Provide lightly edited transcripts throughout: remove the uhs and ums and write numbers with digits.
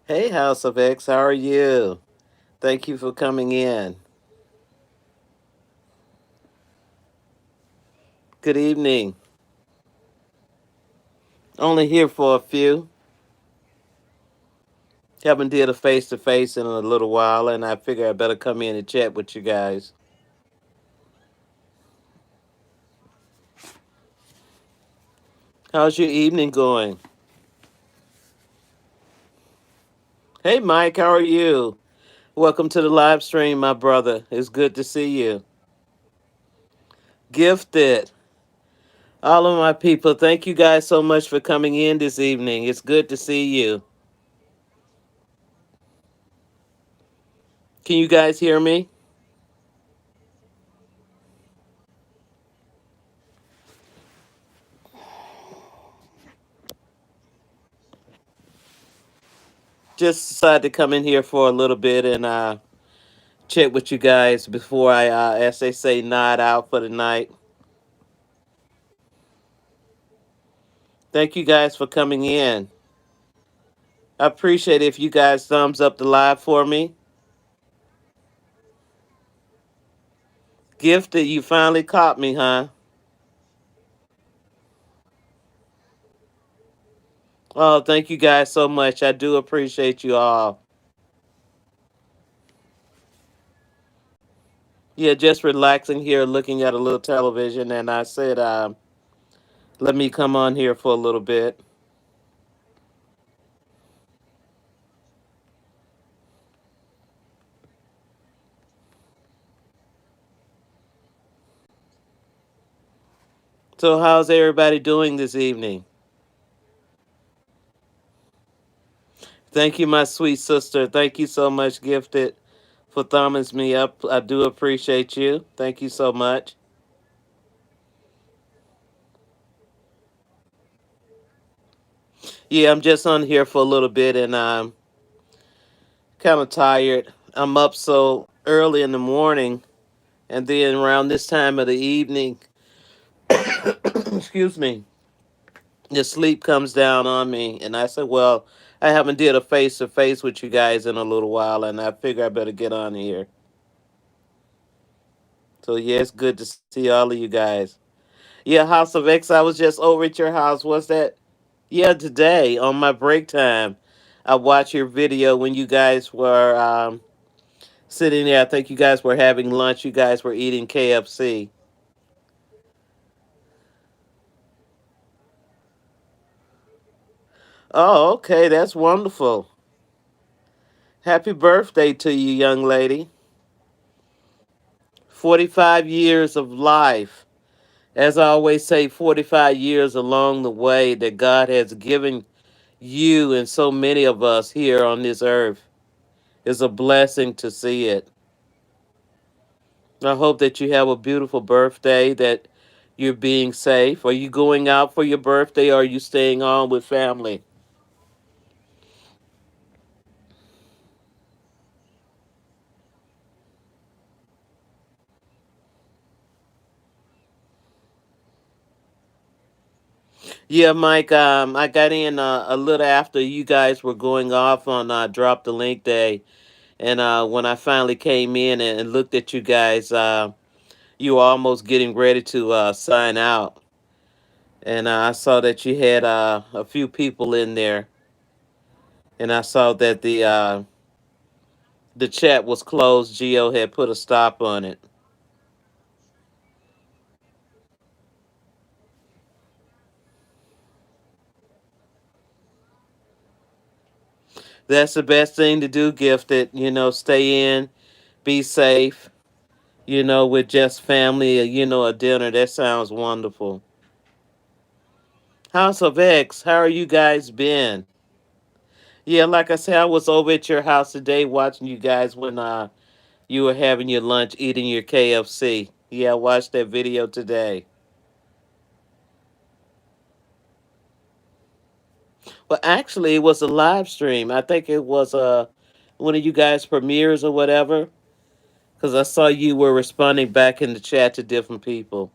Hey, House of X, how are you? Thank you for coming in. Good evening. Only here for a few. Haven't did a face to face in a little while, and I figure I better come in and chat with you guys. How's your evening going? Hey, Mike, how are you? Welcome to the live stream, my brother. It's good to see you. Gifted. All of my people, thank you guys so much for coming in this evening. It's good to see you. Can you guys hear me? Just decided to come in here for a little bit and chat with you guys before I, as they say, nod out for the night. Thank you guys for coming in. I appreciate it if you guys thumbs up the live for me. Gifted, you finally caught me, huh? Oh, thank you guys so much. I do appreciate you all. Yeah, just relaxing here, looking at a little television, and I said, let me come on here for a little bit. So, how's everybody doing this evening? Thank you, my sweet sister. Thank you so much, Gifted, for thumbing me up. I do appreciate you. Thank you so much. Yeah, I'm just on here for a little bit and I'm kind of tired. I'm up so early in the morning and then around this time of the evening, excuse me, the sleep comes down on me and I said, well, I haven't did a face to face with you guys in a little while and I figure I better get on here. So yeah, it's good to see all of you guys. Yeah, House of X, I was just over at your house. What's that? Yeah, today on my break time, I watched your video when you guys were sitting there. I think you guys were having lunch. You guys were eating KFC. Oh, okay, that's wonderful. Happy birthday to you, young lady. 45 years of life. As I always say, 45 years along the way that God has given you and so many of us here on this earth. It's a blessing to see it. I hope that you have a beautiful birthday, that you're being safe. Are you going out for your birthday or are you staying on with family? Yeah, Mike, I got in a little after you guys were going off on Drop the Link Day. And when I finally came in and looked at you guys, you were almost getting ready to sign out. And I saw that you had a few people in there. And I saw that the chat was closed. Geo had put a stop on it. That's the best thing to do, Gifted. Stay in, be safe, with just family, a dinner. That sounds wonderful. House of X, how are you guys been? Yeah, like I said, I was over at your house today watching you guys when you were having your lunch, eating your KFC. Yeah, I watched that video today. Well, actually, it was a live stream. I think it was one of you guys' premieres or whatever, because I saw you were responding back in the chat to different people.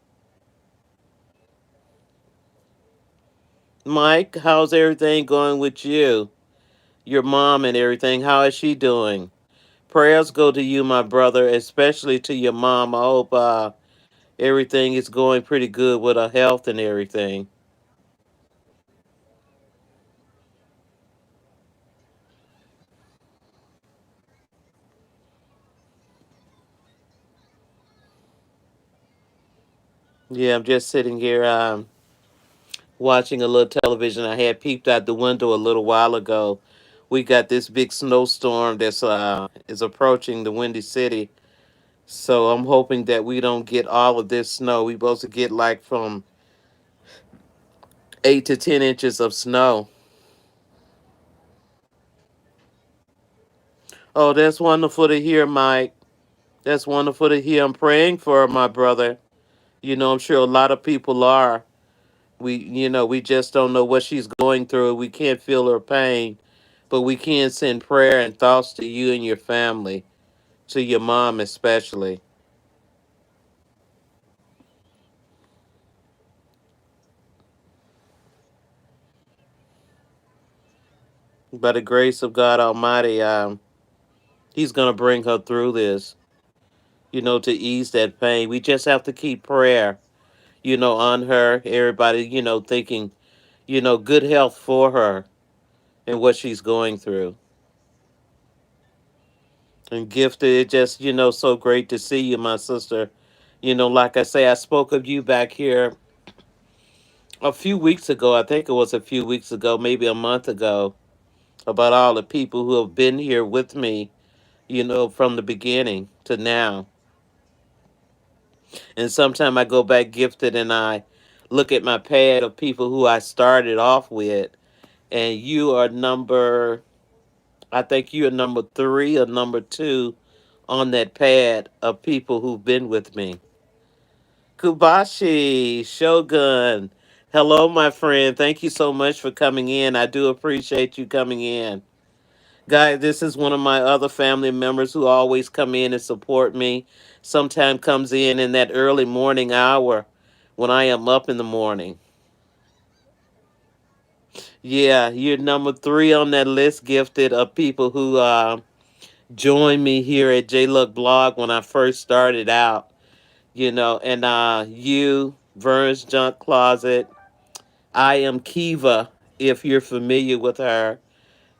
Mike, how's everything going with you? your mom and everything. How is she doing? Prayers go to you, my brother, especially to your mom. I hope everything is going pretty good with her health and everything. Yeah, I'm just sitting here watching a little television. I had peeped out the window a little while ago. We got this big snowstorm that's is approaching the Windy City. So I'm hoping that we don't get all of this snow. We supposed to get like from 8 to 10 inches of snow. Oh, that's wonderful to hear, Mike. That's wonderful to hear. I'm praying for my brother. I'm sure a lot of people are. We just don't know what she's going through. We can't feel her pain, but we can send prayer and thoughts to you and your family, to your mom especially. By the grace of God Almighty, He's gonna bring her through this. To ease that pain. We just have to keep prayer, on her. Everybody, thinking, good health for her and what she's going through. And gifted, it just, so great to see you, my sister. Like I say, I spoke of you back here a few weeks ago. I think it was a few weeks ago, maybe a month ago, about all the people who have been here with me, from the beginning to now. And sometimes I go back gifted and I look at my pad of people who I started off with, and you are I think you're number three or number two on that pad of people who've been with me. Kubashi, Shogun. Hello, my friend. Thank you so much for coming in. I do appreciate you coming in. Guys, this is one of my other family members who always come in and support me. Sometimes comes in that early morning hour when I am up in the morning. Yeah, you're number three on that list, gifted, of people who joined me here at J Luck Blog when I first started out. And you, Vern's Junk Closet. I am Kiva, if you're familiar with her.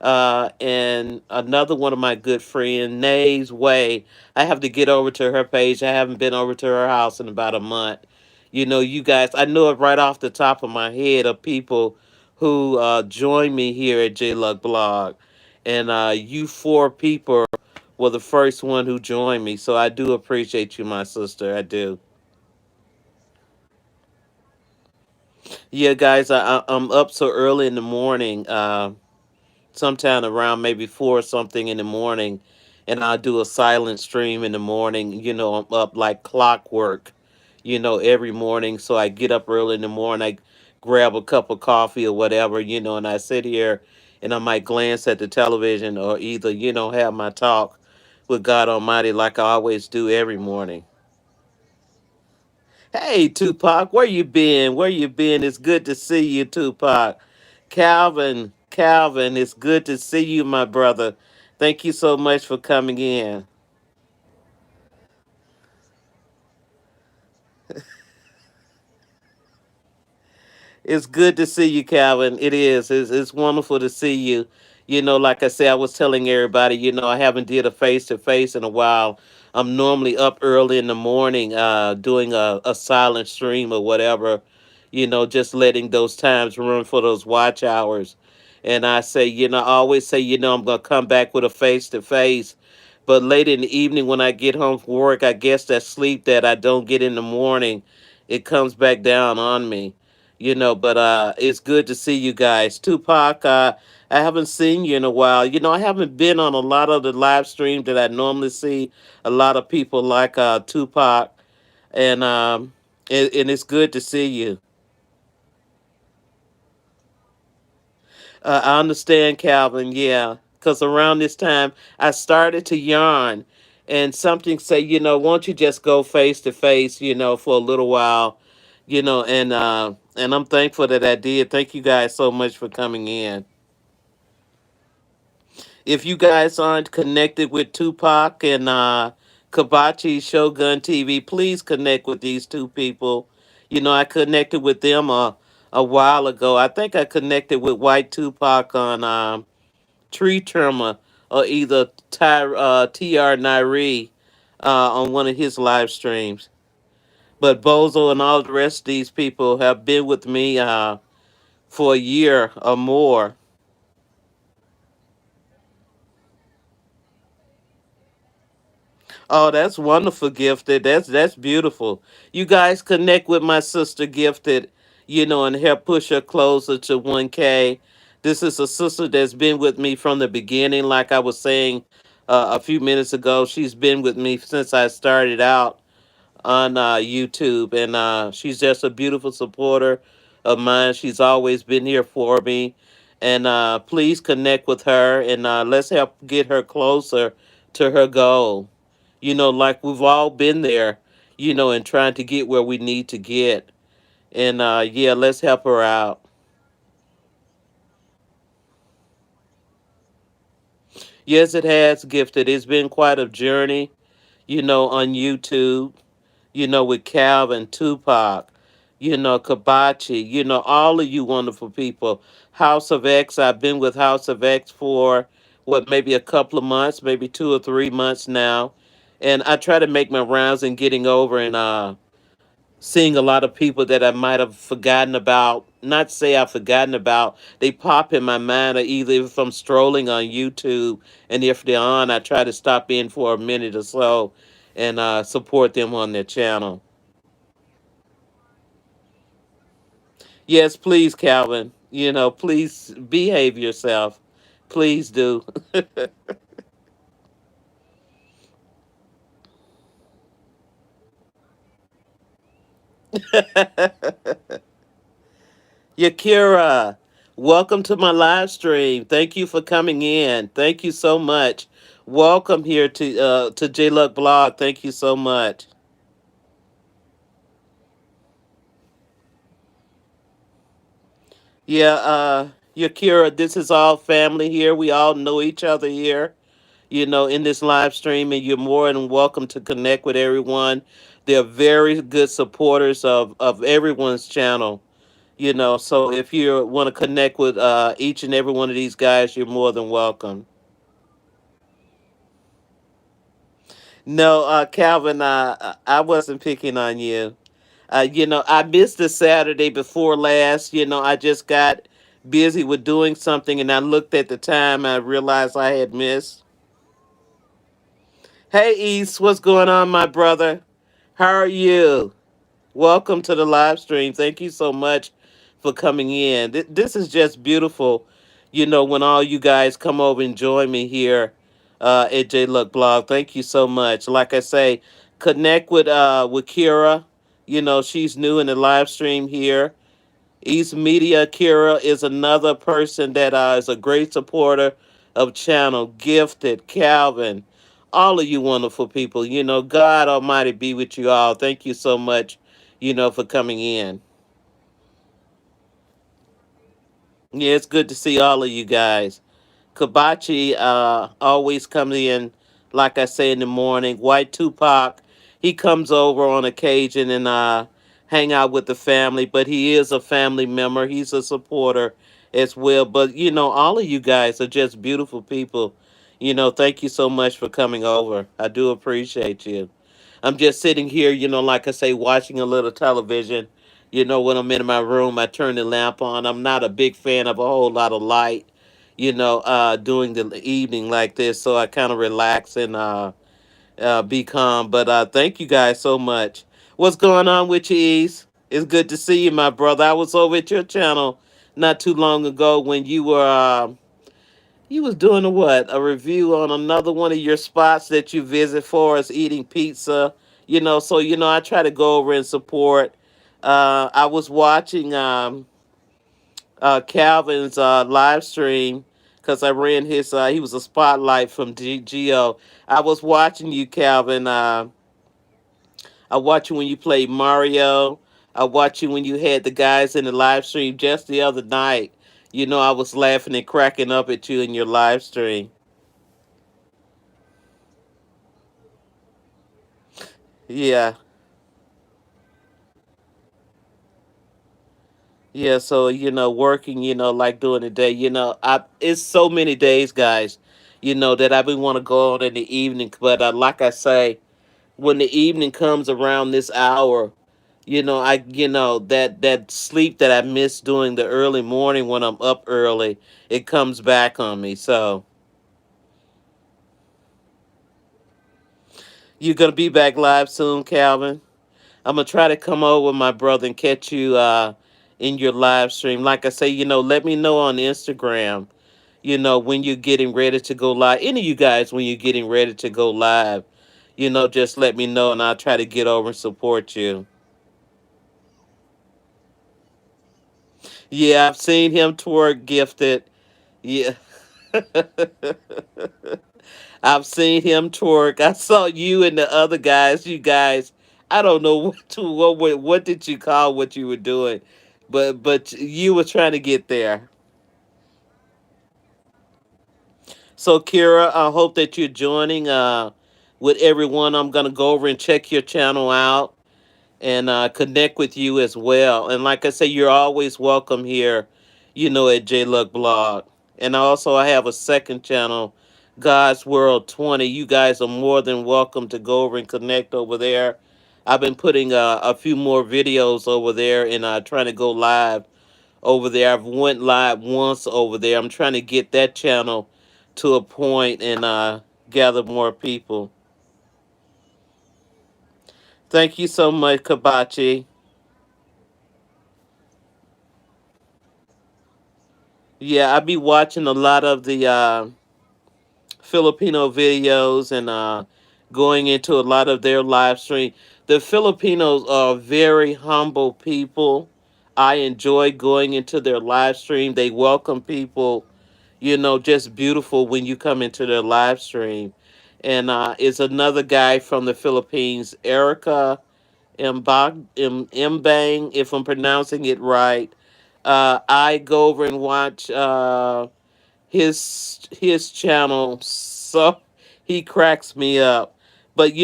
And another one of my good friends, Nays Way. I have to get over to her page. I haven't been over to her house in about a month. You guys, I know it right off the top of my head of people who joined me here at J Luck Blog. And you four people were the first one who joined me. So I do appreciate you, my sister. I do. Yeah, guys, I'm up so early in the morning. Sometime around maybe four or something in the morning, and I'll do a silent stream in the morning. I'm up like clockwork, every morning. So I get up early in the morning, I grab a cup of coffee or whatever, and I sit here and I might glance at the television or either, have my talk with God Almighty like I always do every morning. Hey, Tupac, where you been? Where you been? It's good to see you, Tupac. Calvin, it's good to see you, my brother. Thank you so much for coming in. It's good to see you, Calvin. It is. It's wonderful to see you. Like I said, I was telling everybody, I haven't did a face to face in a while. I'm normally up early in the morning, doing a silent stream or whatever, just letting those times run for those watch hours. And I say, I always say, I'm gonna come back with a face to face. But late in the evening when I get home from work, I guess that sleep that I don't get in the morning, it comes back down on me. But it's good to see you guys. Tupac, I haven't seen you in a while. I haven't been on a lot of the live streams that I normally see a lot of people like Tupac, and and it's good to see you. I understand, Calvin. Yeah, because around this time I started to yarn, and something say, won't you just go face to face, for a little while, and I'm thankful that I did. Thank you guys so much for coming in. If you guys aren't connected with Tupac and Kabachi Shogun TV, please connect with these two people. You know, I connected with them a while ago. I think I connected with White Tupac on Tree Trimmer or either TR Nairi on one of his live streams. But Bozo and all the rest of these people have been with me for a year or more. Oh, that's wonderful, Gifted. That's beautiful. You guys connect with my sister, Gifted, you know, and help push her closer to 1K. This is a sister that's been with me from the beginning, like I was saying a few minutes ago. She's been with me since I started out on YouTube, and she's just a beautiful supporter of mine. She's always been here for me, and please connect with her, and let's help get her closer to her goal. You know, like we've all been there, you know, and trying to get where we need to get, and yeah, let's help her out. Yes, it has, Gifted. It's been quite a journey, you know, on YouTube, you know, with Calvin, Tupac, you know, Kabachi, you know, all of you wonderful people. House of X, I've been with House of X for what, maybe a couple of months, maybe 2 or 3 months now. And I try to make my rounds and getting over and seeing a lot of people that I might have forgotten about. Not say I've forgotten about, they pop in my mind, or either if I'm strolling on YouTube, and if they're on, I try to stop in for a minute or so and support them on their channel. Yes, please, Calvin. You know, please behave yourself. Please do. Yakira, welcome to my live stream. Thank you for coming in. Thank you so much. Welcome here to J Luck Blog. Thank you so much. Yeah, Yakira, this is all family here. We all know each other here, you know, in this live stream, and you're more than welcome to connect with everyone. They're very good supporters of everyone's channel, you know. So if you want to connect with each and every one of these guys, you're more than welcome. No, Calvin, I wasn't picking on you. You know, I missed the Saturday before last. You know, I just got busy with doing something, and I looked at the time. I realized I had missed. Hey, East, what's going on, my brother? How are you? Welcome to the live stream. Thank you so much for coming in. This is just beautiful, you know, when all you guys come over and join me here at J Luck Blog. Thank you so much. Like I say, connect with Kira. You know, she's new in the live stream here. East Media Kira is another person that is a great supporter of channel. Gifted, Calvin, all of you wonderful people. You know, God Almighty be with you all. Thank you so much, you know, for coming in. Yeah, it's good to see all of you guys. Kabachi always comes in, like I say, in the morning. White Tupac, he comes over on occasion and hang out with the family, but he is a family member. He's a supporter as well. But, you know, all of you guys are just beautiful people. You know, thank you so much for coming over. I do appreciate you. I'm just sitting here, you know, like I say, watching a little television. You know, when I'm in my room, I turn the lamp on. I'm not a big fan of a whole lot of light, you know, during the evening like this. So I kind of relax and be calm. But thank you guys so much. What's going on with you, East? It's good to see you, my brother. I was over at your channel not too long ago when you was doing a what? A review on another one of your spots that you visit for us eating pizza. You know, so you know, I try to go over and support. I was watching Calvin's live stream because I ran his. He was a spotlight from Geo. I was watching you, Calvin. I watched you when you played Mario. I watched you when you had the guys in the live stream just the other night. You know, I was laughing and cracking up at you in your live stream. Yeah. Yeah, so working, like during the day, I it's so many days, guys, that I been want to go on in the evening, but like I say, when the evening comes around this hour, that sleep that I miss during the early morning when I'm up early, it comes back on me. So you're gonna be back live soon, Calvin. I'm gonna try to come over with my brother and catch you in your live stream. Like I say, let me know on Instagram, when you're getting ready to go live. Any of you guys, when you're getting ready to go live, just let me know and I'll try to get over and support you. Yeah, I've seen him twerk gifted. Yeah. I've seen him twerk. I saw you and the other guys. You guys, I don't know what did you call what you were doing, but you were trying to get there. So Kira, I hope that you're joining with everyone. I'm gonna go over and check your channel out and connect with you as well. And like I say, you're always welcome here, at J Luck Blog. And also, I have a second channel, God's World 20. You guys are more than welcome to go over and connect over there. I've been putting a few more videos over there and trying to go live over there. I've went live once over there. I'm trying to get that channel to a point and gather more people. Thank you so much, Kabachi. Yeah, I be watching a lot of the Filipino videos and going into a lot of their live stream. The Filipinos are very humble people. I enjoy going into their live stream. They welcome people, just beautiful when you come into their live stream. And it's another guy from the Philippines, Erica Mbang, if I'm pronouncing it right. I go over and watch his channel, so he cracks me up. But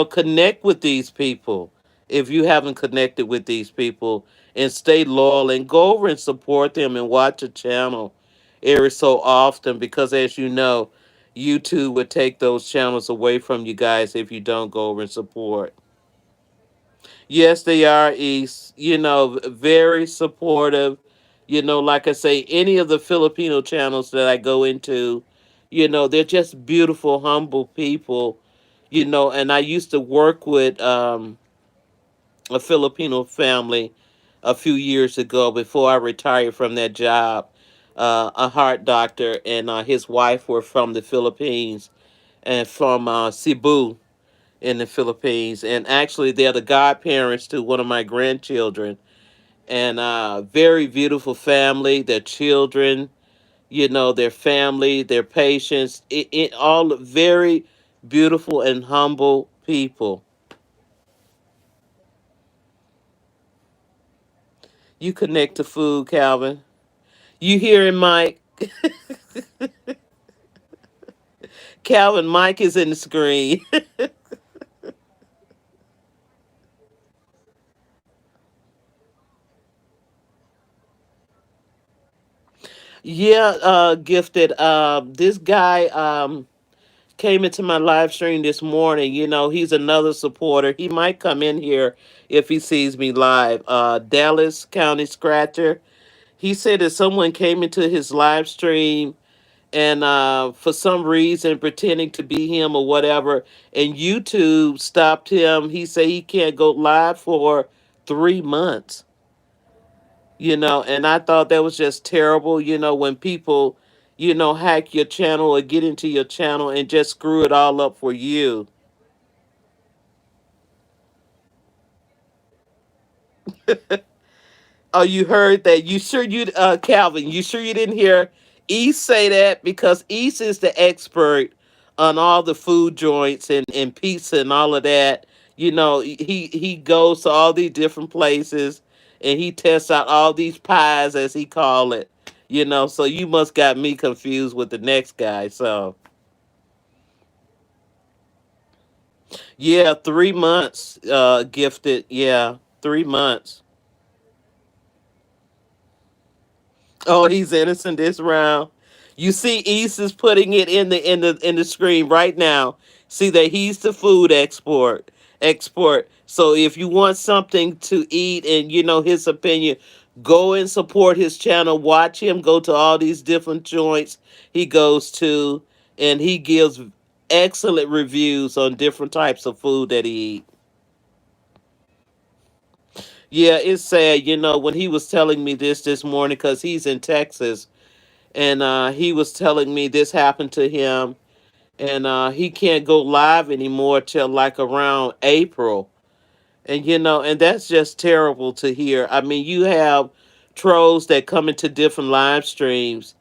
connect with these people if you haven't connected with these people, and stay loyal and go over and support them and watch the channel every so often, because as you know, YouTube would take those channels away from you guys if you don't go over and support. Yes, they are, East. Very supportive. Like I say, any of the Filipino channels that I go into, they're just beautiful, humble people. And I used to work with a Filipino family a few years ago before I retired from that job. A heart doctor and his wife were from the Philippines and from Cebu in the Philippines, and actually they're the godparents to one of my grandchildren. And very beautiful family. Their children, their family, their patients, all very beautiful and humble people. You connect to food, Calvin. You hearing Mike? Calvin, Mike is in the screen. Yeah, gifted. This guy came into my live stream this morning. He's another supporter. He might come in here if he sees me live. Dallas County Scratcher. He said that someone came into his live stream and for some reason pretending to be him or whatever, and YouTube stopped him. He said he can't go live for 3 months. And I thought that was just terrible. When people, hack your channel or get into your channel and just screw it all up for you. Oh, you heard that? You sure Calvin? You sure you didn't hear East say that? Because East is the expert on all the food joints and pizza and all of that. He goes to all these different places and he tests out all these pies as he call it. So you must got me confused with the next guy. So Yeah, 3 months. Gifted. Yeah, 3 months. Oh, he's innocent this round. You see, East is putting it in the screen right now. See that he's the food export. So if you want something to eat and you know his opinion, go and support his channel. Watch him go to all these different joints he goes to, and he gives excellent reviews on different types of food that he eat. Yeah, it's sad. You know, when he was telling me this morning, because he's in Texas, and he was telling me this happened to him, and he can't go live anymore till like around April. And you know, and that's just terrible to hear. I mean, you have trolls that come into different live streams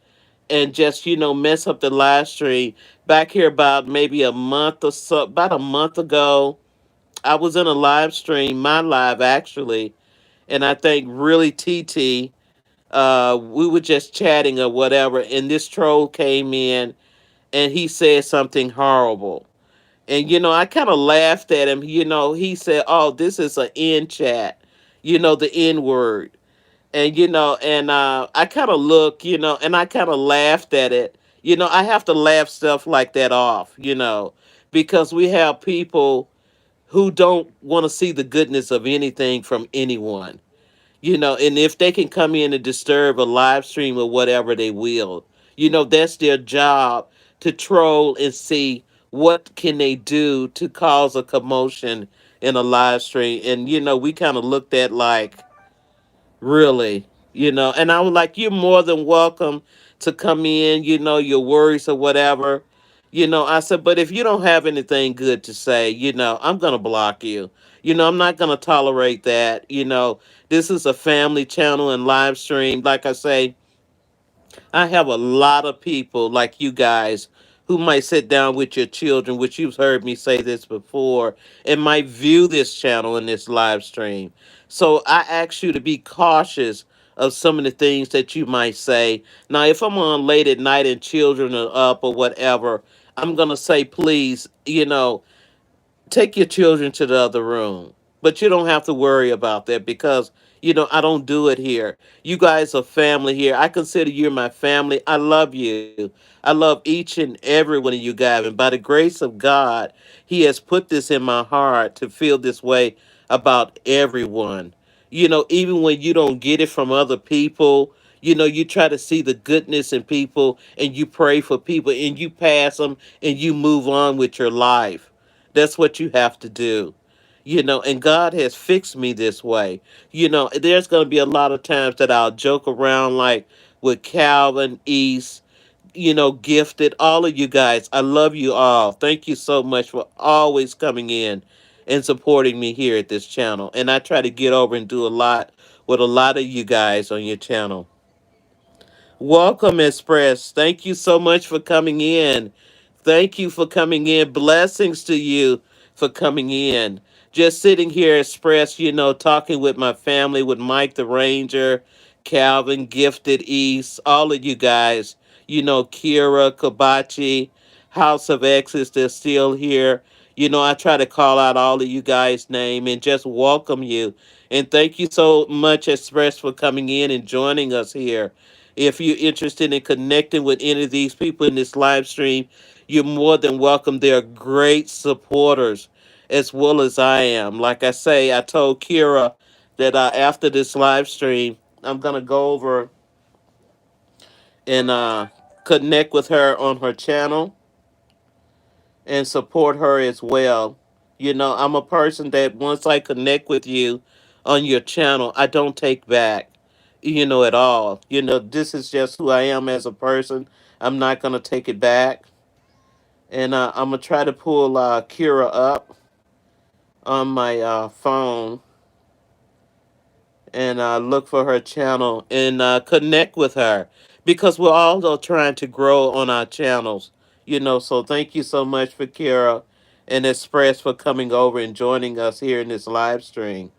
and just you know mess up the live stream. Back here about maybe a month or so, about a month ago, I was in a live stream, my live actually, and I think really TT. We were just chatting or whatever, and this troll came in and he said something horrible. And you know, I kind of laughed at him. You know, he said, "Oh, this is an N chat," you know, the N word. And you know, and I kind of look, you know, and I kind of laughed at it. You know, I have to laugh stuff like that off, you know, because we have people who don't want to see the goodness of anything from anyone, you know, and if they can come in and disturb a live stream or whatever, they will. You know, that's their job, to troll and see what can they do to cause a commotion in a live stream. And you know, we kind of looked at like, really, you know, and I was like, you're more than welcome to come in, you know, your worries or whatever. You know, I said, but if you don't have anything good to say, you know, I'm going to block you. You know, I'm not going to tolerate that. You know, this is a family channel and live stream. Like I say, I have a lot of people like you guys who might sit down with your children, which you've heard me say this before, and might view this channel and this live stream. So I ask you to be cautious of some of the things that you might say. Now, if I'm on late at night and children are up or whatever, I'm going to say, please, you know, take your children to the other room. But you don't have to worry about that because, you know, I don't do it here. You guys are family here. I consider you my family. I love you. I love each and every one of you guys. And by the grace of God, He has put this in my heart to feel this way about everyone. You know, even when you don't get it from other people, you know, you try to see the goodness in people and you pray for people and you pass them and you move on with your life. That's what you have to do. You know, and God has fixed me this way. You know, there's going to be a lot of times that I'll joke around like with Calvin, East, you know, Gifted, all of you guys. I love you all. Thank you so much for always coming in and supporting me here at this channel. And I try to get over and do a lot with a lot of you guys on your channel. Welcome, Express. Thank you so much for coming in. Thank you for coming in. Blessings to you for coming in. Just sitting here, Express, you know, talking with my family, with Mike the Ranger, Calvin, Gifted East, all of you guys. You know, Kira, Kabachi, House of X's, they're still here. You know, I try to call out all of you guys' name and just welcome you. And thank you so much, Express, for coming in and joining us here. If you're interested in connecting with any of these people in this live stream, you're more than welcome. They're great supporters as well as I am. Like I say, I told Kira that after this live stream, I'm going to go over and connect with her on her channel and support her as well. You know, I'm a person that once I connect with you on your channel, I don't take back, you know, at all. You know, this is just who I am as a person. I'm not going to take it back. And I'm going to try to pull Kira up on my phone and look for her channel and connect with her because we're all trying to grow on our channels, you know. So thank you so much for Kara and Express for coming over and joining us here in this live stream.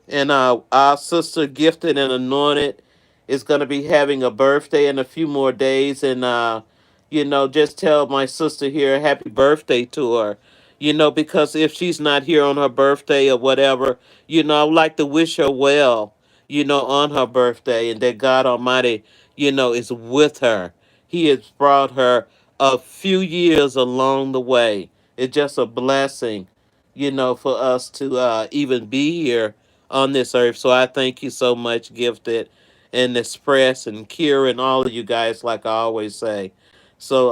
And our sister Gifted and Anointed is going to be having a birthday in a few more days, and Just tell my sister here happy birthday to her. Because if she's not here on her birthday or whatever, I would like to wish her well, on her birthday, and that God Almighty, is with her. He has brought her a few years along the way. It's just a blessing, for us to even be here on this earth. So I thank you so much, Gifted, and Express, and Kira, and all of you guys, like I always say. So,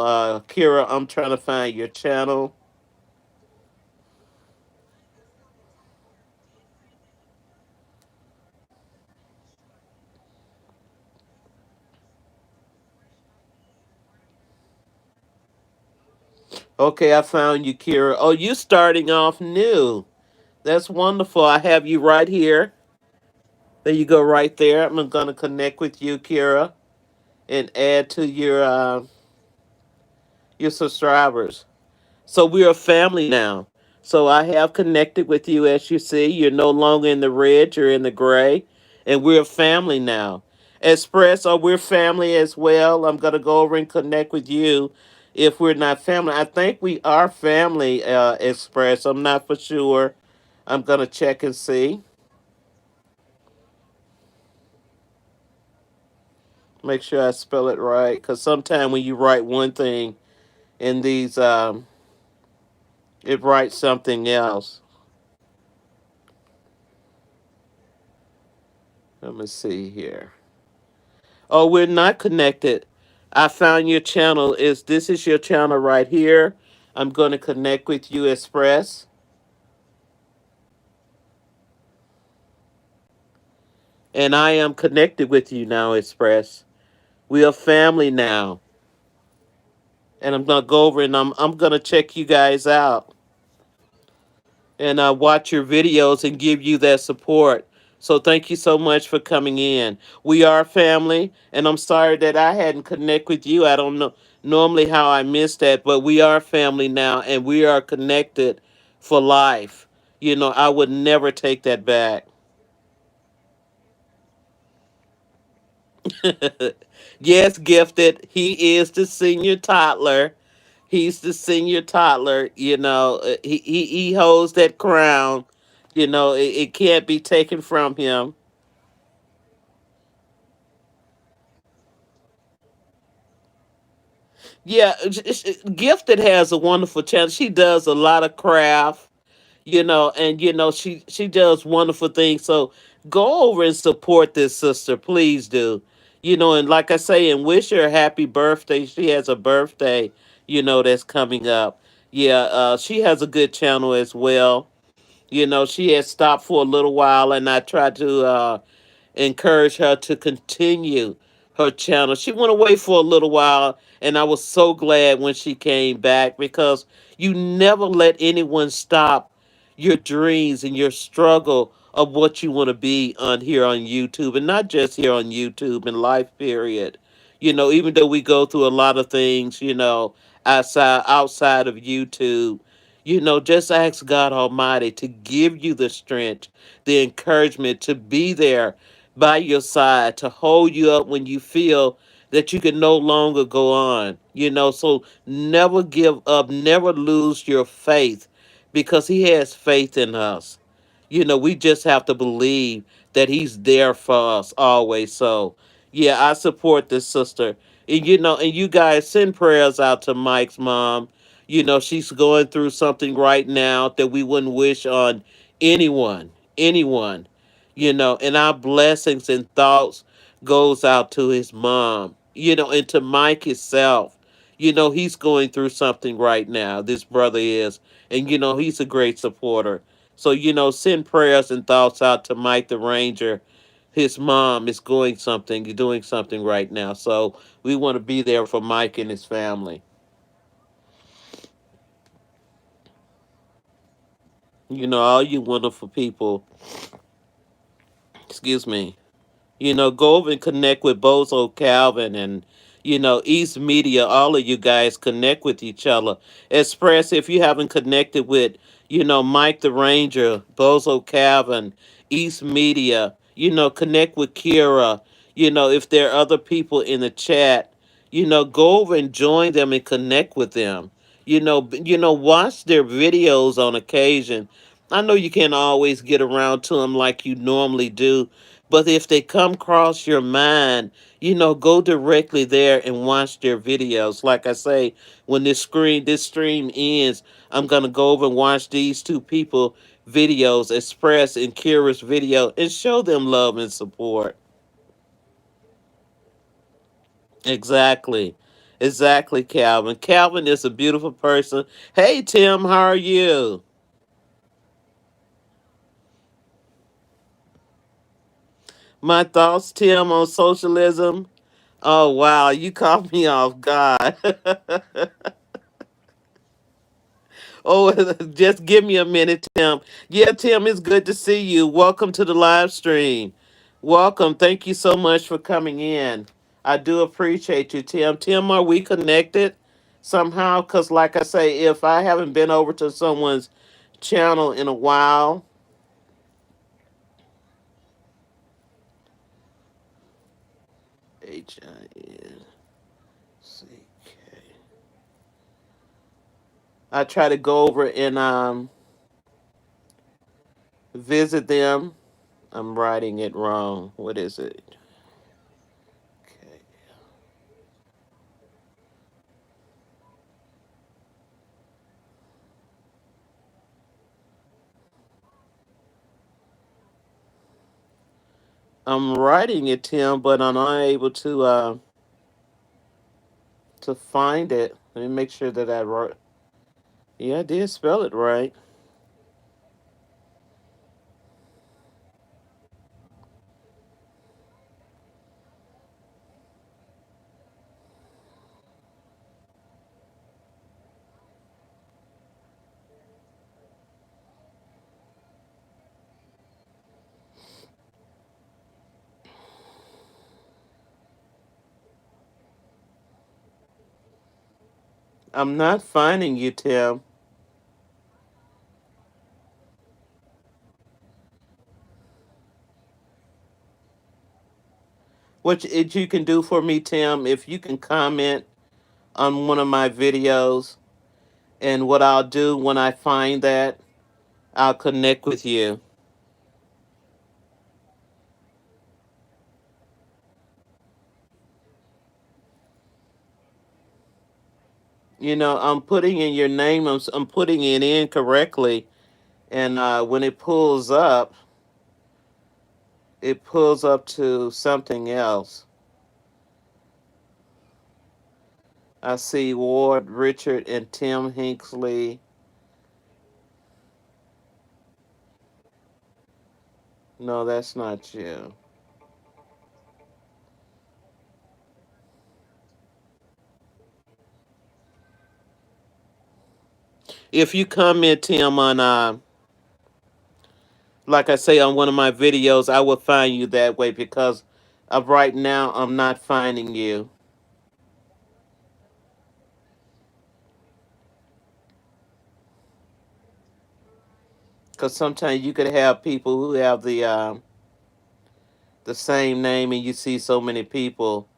Kira, I'm trying to find your channel. Okay, I found you, Kira. Oh, you starting off new. That's wonderful. I have you right here. There you go, right there. I'm gonna connect with you, Kira, and add to your subscribers. So we're a family now. So I have connected with you. As you see, you're no longer in the red, you're in the gray, and we're a family now. Express, oh, we're family as well. I'm gonna go over and connect with you. If we're not family, I think we are family. Express, I'm not for sure. I'm gonna check and see. Make sure I spell it right, because sometimes when you write one thing in these, it writes something else. Let me see here. Oh, we're not connected. I found your channel. This is your channel right here? I'm going to connect with you, Express, and I am connected with you now, Express. We are family now, and I'm going to go over and I'm going to check you guys out and watch your videos and give you that support. So thank you so much for coming in. We are family, and I'm sorry that I hadn't connect with you. I don't know normally how I missed that, but we are family now, and we are connected for life. I would never take that back. Yes, Gifted. He is the senior toddler. He's the senior toddler. He holds that crown. It can't be taken from him. Yeah, Gifted has a wonderful channel. She does a lot of craft, and she does wonderful things. So go over and support this sister, please do. And like I say, and wish her a happy birthday. She has a birthday, that's coming up. Yeah, she has a good channel as well. She has stopped for a little while, and I tried to encourage her to continue her channel. She went away for a little while, and I was so glad when she came back, because you never let anyone stop your dreams and your struggle of what you want to be on here on YouTube, and not just here on YouTube, in life period. Even though we go through a lot of things, outside of YouTube, just ask God Almighty to give you the strength, the encouragement to be there by your side, to hold you up when you feel that you can no longer go on. So never give up, never lose your faith, because He has faith in us. We just have to believe that He's there for us always. So, yeah, I support this sister. And you guys send prayers out to Mike's mom. She's going through something right now that we wouldn't wish on anyone. And our blessings and thoughts goes out to his mom, and to Mike himself. He's going through something right now. This brother is, and he's a great supporter. So, send prayers and thoughts out to Mike the Ranger. His mom is doing something right now. So we want to be there for Mike and his family. All you wonderful people, excuse me, go over and connect with Bozo Calvin and, East Media. All of you guys connect with each other. Express, if you haven't connected with, Mike the Ranger, Bozo Calvin, East Media, connect with Kira. If there are other people in the chat, Go over and join them and connect with them. Watch their videos on occasion. I know you can't always get around to them like you normally do, but if they come across your mind, go directly there and watch their videos. Like I say, when this stream ends, I'm gonna go over and watch these two people videos, Express and Kira's video, and show them love and support. Exactly. Exactly, Calvin. Calvin is a beautiful person. Hey, Tim, how are you? My thoughts, Tim, on socialism. Oh, wow, you caught me off guard. Oh, just give me a minute, Tim. Yeah, Tim, it's good to see you. Welcome to the live stream. Welcome. Thank you so much for coming in. I do appreciate you, Tim. Tim, are we connected somehow? Because, like I say, if I haven't been over to someone's channel in a while, HINCK. I try to go over and visit them. I'm writing it wrong. What is it? Okay. I'm writing it, Tim, but I'm unable to find it. Let me make sure that I wrote. Yeah, I did spell it right. I'm not finding you, Tim. You can do for me, Tim, if you can comment on one of my videos, and what I'll do when I find that, I'll connect with you. I'm putting in your name. I'm putting it in correctly, and when it pulls up to something else. I see Ward, Richard, and Tim Hinksley. No, that's not you. If you comment, Tim, on like I say on one of my videos, I will find you that way because of right now I'm not finding you. Because sometimes you could have people who have the same name, and you see so many people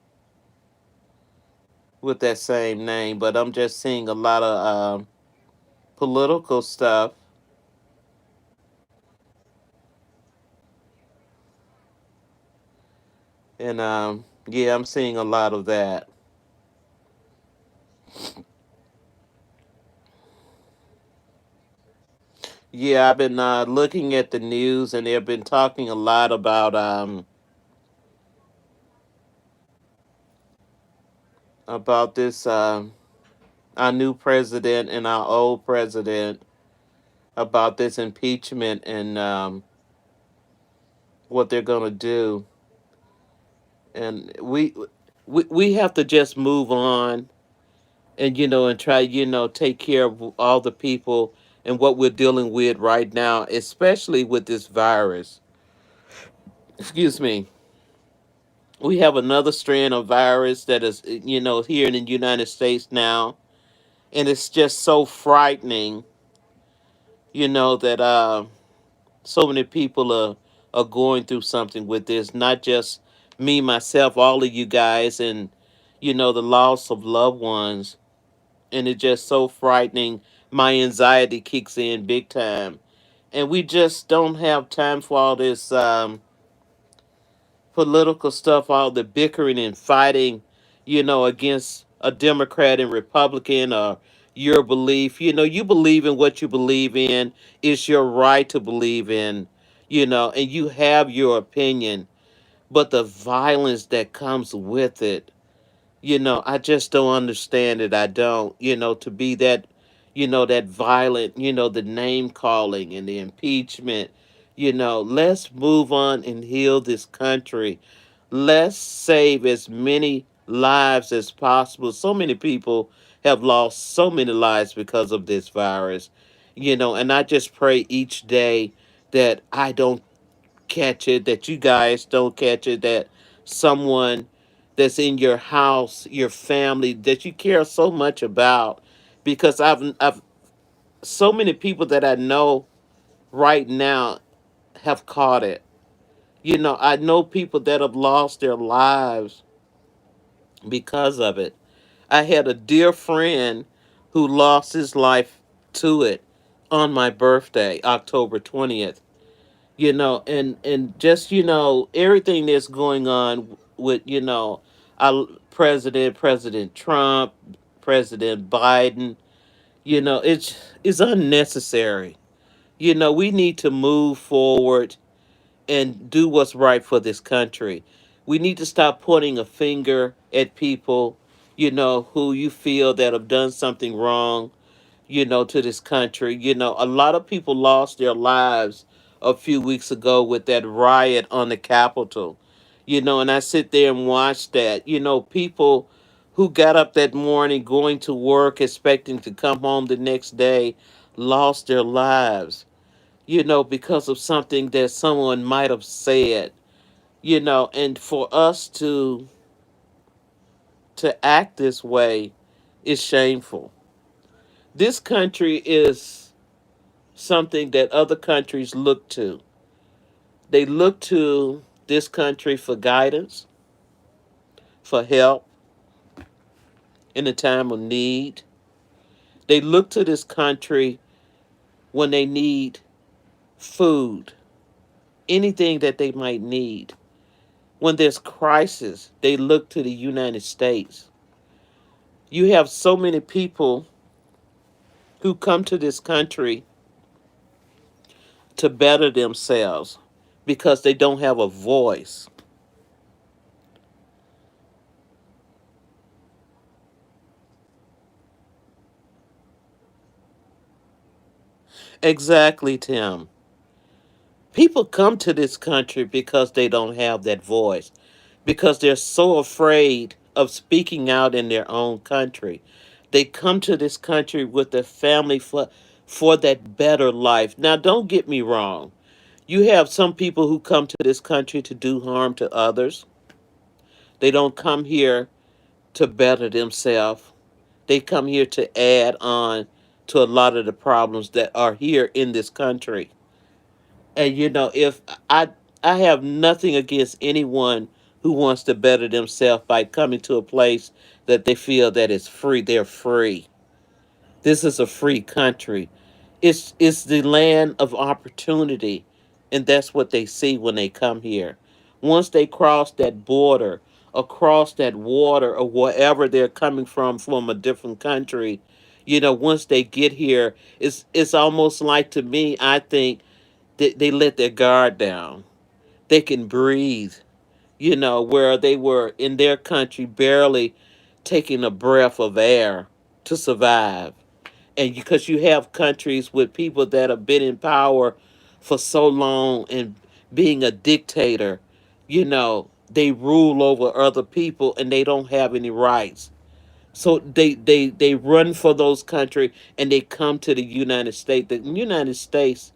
with that same name. But I'm just seeing a lot of political stuff, and yeah, I'm seeing a lot of that. Yeah, I've been looking at the news, and they've been talking a lot about this our new president and our old president, about this impeachment and what they're gonna do, and we have to just move on, and and try, take care of all the people and what we're dealing with right now, especially with this virus. Excuse me. We have another strand of virus that is, here in the United States now, and it's just so frightening, that so many people are going through something with this. Not just me, myself, all of you guys, and the loss of loved ones, and it's just so frightening. My anxiety kicks in big time, and we just don't have time for all this political stuff, all the bickering and fighting, against a Democrat and Republican or your belief. You believe in what you believe in. It's your right to believe in, and you have your opinion, but the violence that comes with it, I just don't understand it. I don't, to be that, that violent, the name calling and the impeachment. Let's move on and heal this country. Let's save as many lives as possible. So many people have lost so many lives because of this virus, and I just pray each day that I don't catch it, that you guys don't catch it, that someone that's in your house, your family, that you care so much about, because I've so many people that I know right now have caught it. I know people that have lost their lives because of it. I had a dear friend who lost his life to it on my birthday, October 20th. And just everything that's going on with our President Trump, President Biden. It's unnecessary. We need to move forward and do what's right for this country. We need to stop pointing a finger at people, who you feel that have done something wrong, to this country. A lot of people lost their lives a few weeks ago with that riot on the Capitol. And I sit there and watch that. People who got up that morning going to work expecting to come home the next day lost their lives, because of something that someone might have said, and for us to act this way is shameful. This country is something that other countries look to. They look to this country for guidance, for help in a time of need. They look to this country when they need food, anything that they might need. When there's crisis, they look to the United States. You have so many people who come to this country to better themselves because they don't have a voice. Exactly, Tim. People come to this country because they don't have that voice, because they're so afraid of speaking out in their own country. They come to this country with their family for that better life. Now, don't get me wrong. You have some people who come to this country to do harm to others. They don't come here to better themselves. They come here to add on to a lot of the problems that are here in this country. And if I I have nothing against anyone who wants to better themselves by coming to a place that they feel that is free. They're free. This is a free country. It's the land of opportunity, and that's what they see when they come here. Once they cross that border, across that water, or wherever they're coming from a different country, once they get here, it's almost like, to me, I think they let their guard down. They can breathe, where they were in their country barely taking a breath of air to survive. And because you have countries with people that have been in power for so long and being a dictator, they rule over other people and they don't have any rights. So they run for those countries and they come to the United States. The United States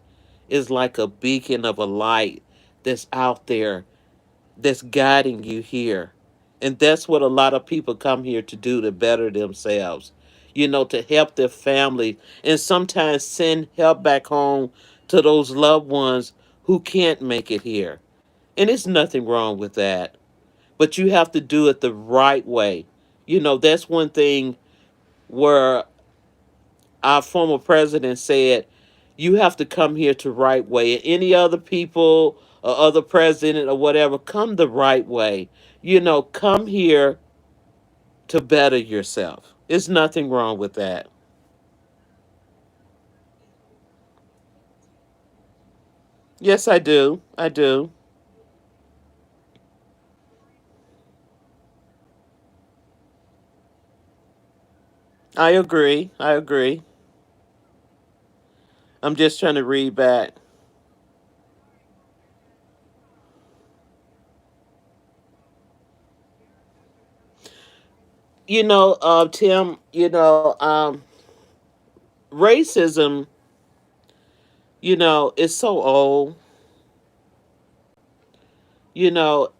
is like a beacon of a light that's out there, that's guiding you here. And that's what a lot of people come here to do, to better themselves, to help their family, and sometimes send help back home to those loved ones who can't make it here. And there's nothing wrong with that. But you have to do it the right way. That's one thing where our former president said, you have to come here to right way. And any other people or other president or whatever, come the right way. Come here to better yourself. There's nothing wrong with that. Yes, I do. I do. I agree. I agree. I'm just trying to read back. Tim, racism, is so old. You know,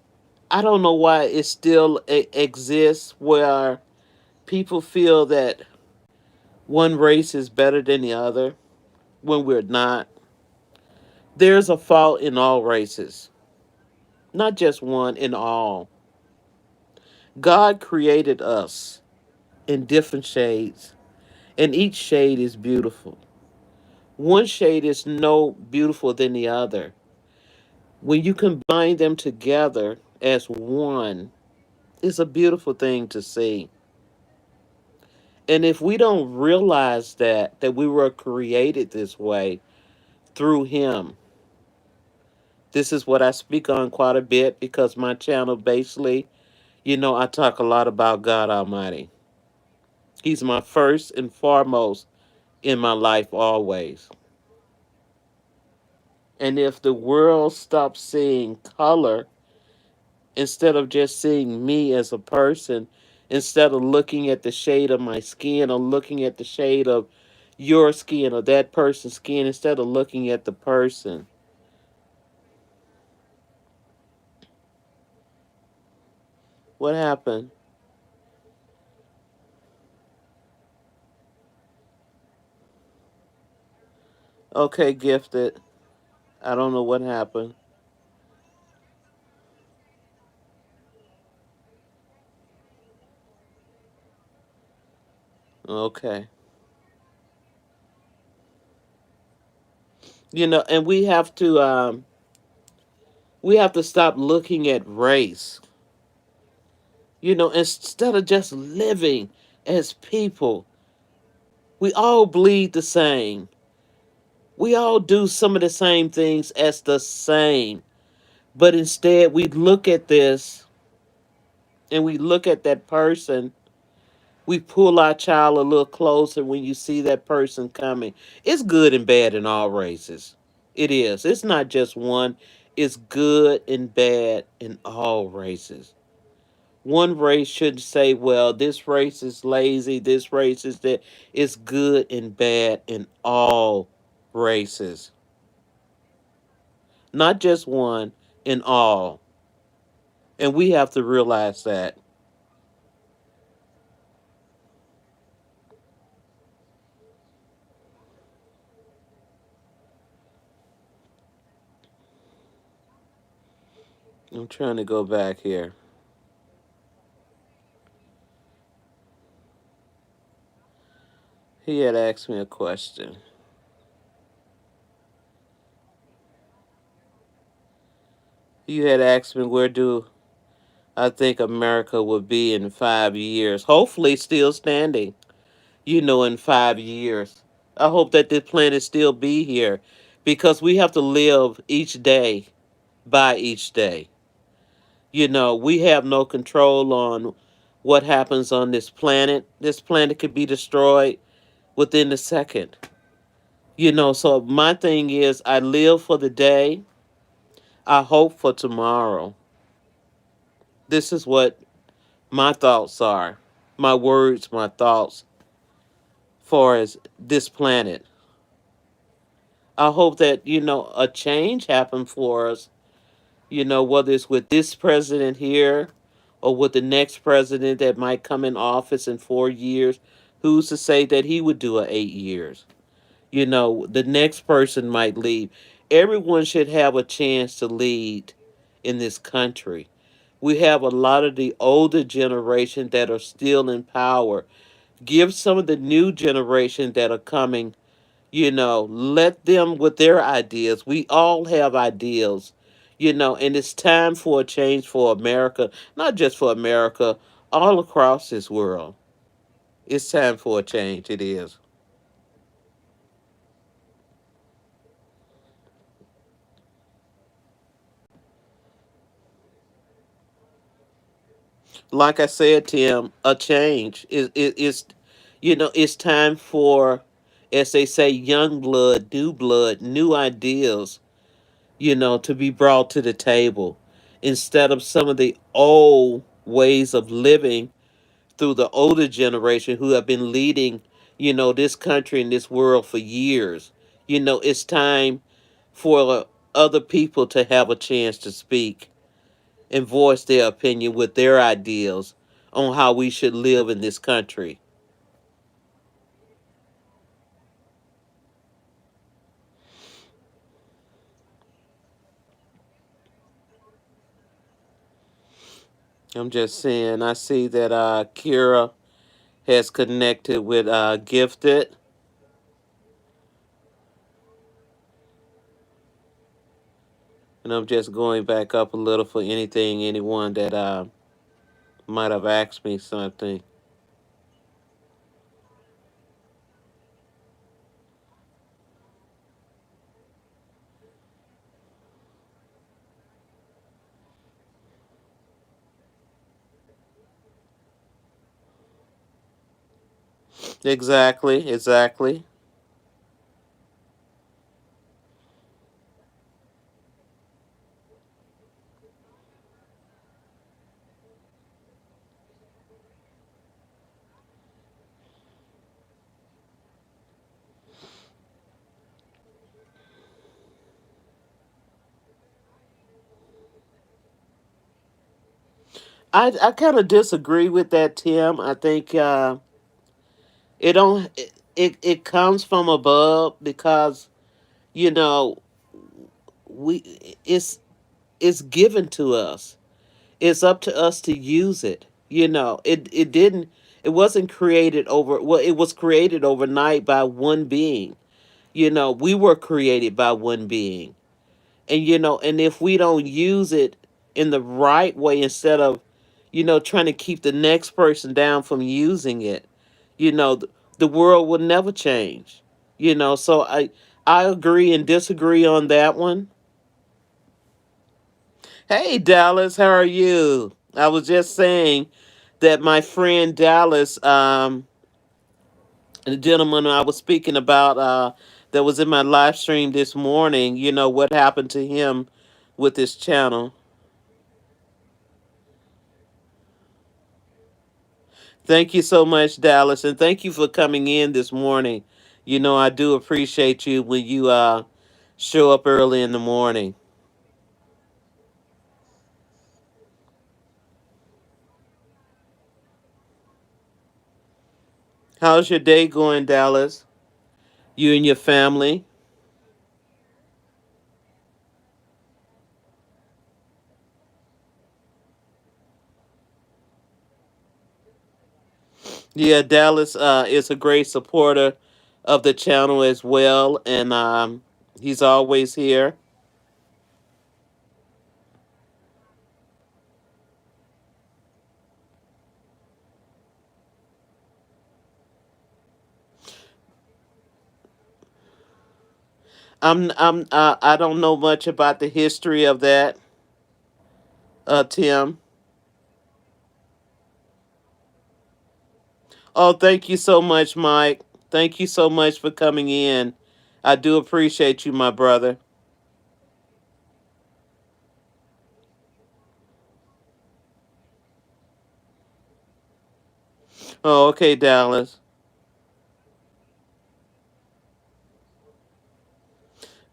I don't know why it still exists where people feel that one race is better than the other when we're not. There's a fault in all races, not just one, in all. God created us in different shades, and each shade is beautiful. One shade is no beautiful than the other. When you combine them together as one, it's a beautiful thing to see. And if we don't realize that we were created this way through him, this is what I speak on quite a bit because my channel basically, I talk a lot about God Almighty. He's my first and foremost in my life always. And if the world stops seeing color instead of just seeing me as a person, instead of looking at the shade of my skin or looking at the shade of your skin or that person's skin, instead of looking at the person, what happened? Okay, gifted. I don't know what happened. Okay. And we have to stop looking at race. Instead of just living as people, we all bleed the same. We all do some of the same things as the same. But instead, we look at this and we look at that person. We pull our child a little closer when you see that person coming. It's good and bad in all races. It is. It's not just one, it's good and bad in all races. One race should say, well, this race is lazy, this race is that. It's good and bad in all races. Not just one, in all. And we have to realize that. I'm trying to go back here. He had asked me a question. You had asked me where do I think America will be in 5 years. Hopefully still standing, in 5 years. I hope that this planet still be here because we have to live each day by each day. We have no control on what happens on this planet. This planet could be destroyed within a second. So my thing is I live for the day. I hope for tomorrow. This is what my thoughts are. My words, my thoughts for as this planet. I hope that, a change happen for us, whether it's with this president here or with the next president that might come in office in 4 years. Who's to say that he would do a 8 years? The next person might leave. Everyone should have a chance to lead in this country We have a lot of the older generation that are still in power. Give some of the new generation that are coming, let them with their ideas. We all have ideals, and it's time for a change for America, not just for America, all across this world. It's time for a change. It is. Like I said, Tim, a change it's time for, as they say, young blood, new ideas, to be brought to the table instead of some of the old ways of living through the older generation who have been leading, this country and this world for years. It's time for other people to have a chance to speak and voice their opinion with their ideals on how we should live in this country. I'm just saying, I see that Kira has connected with Gifted, and I'm just going back up a little for anyone that might have asked me something. Exactly, exactly. I kind of disagree with that, Tim. I think it don't it comes from above because you know we it's given to us. It's up to us to use it. It wasn't created it was created overnight by one being. We were created by one being. And if we don't use it in the right way instead of trying to keep the next person down from using it, the world will never change. So I agree and disagree on that one. Hey, Dallas, how are you? I was just saying that my friend Dallas, the gentleman I was speaking about, that was in my live stream this morning, what happened to him with his channel. Thank you so much, Dallas, and thank you for coming in this morning. I do appreciate you when you show up early in the morning. How's your day going, Dallas? You and your family? Yeah, Dallas is a great supporter of the channel as well, and he's always here. I don't know much about the history of that, Tim. Oh, thank you so much, Mike. Thank you so much for coming in. I do appreciate you, my brother. Oh, okay, Dallas.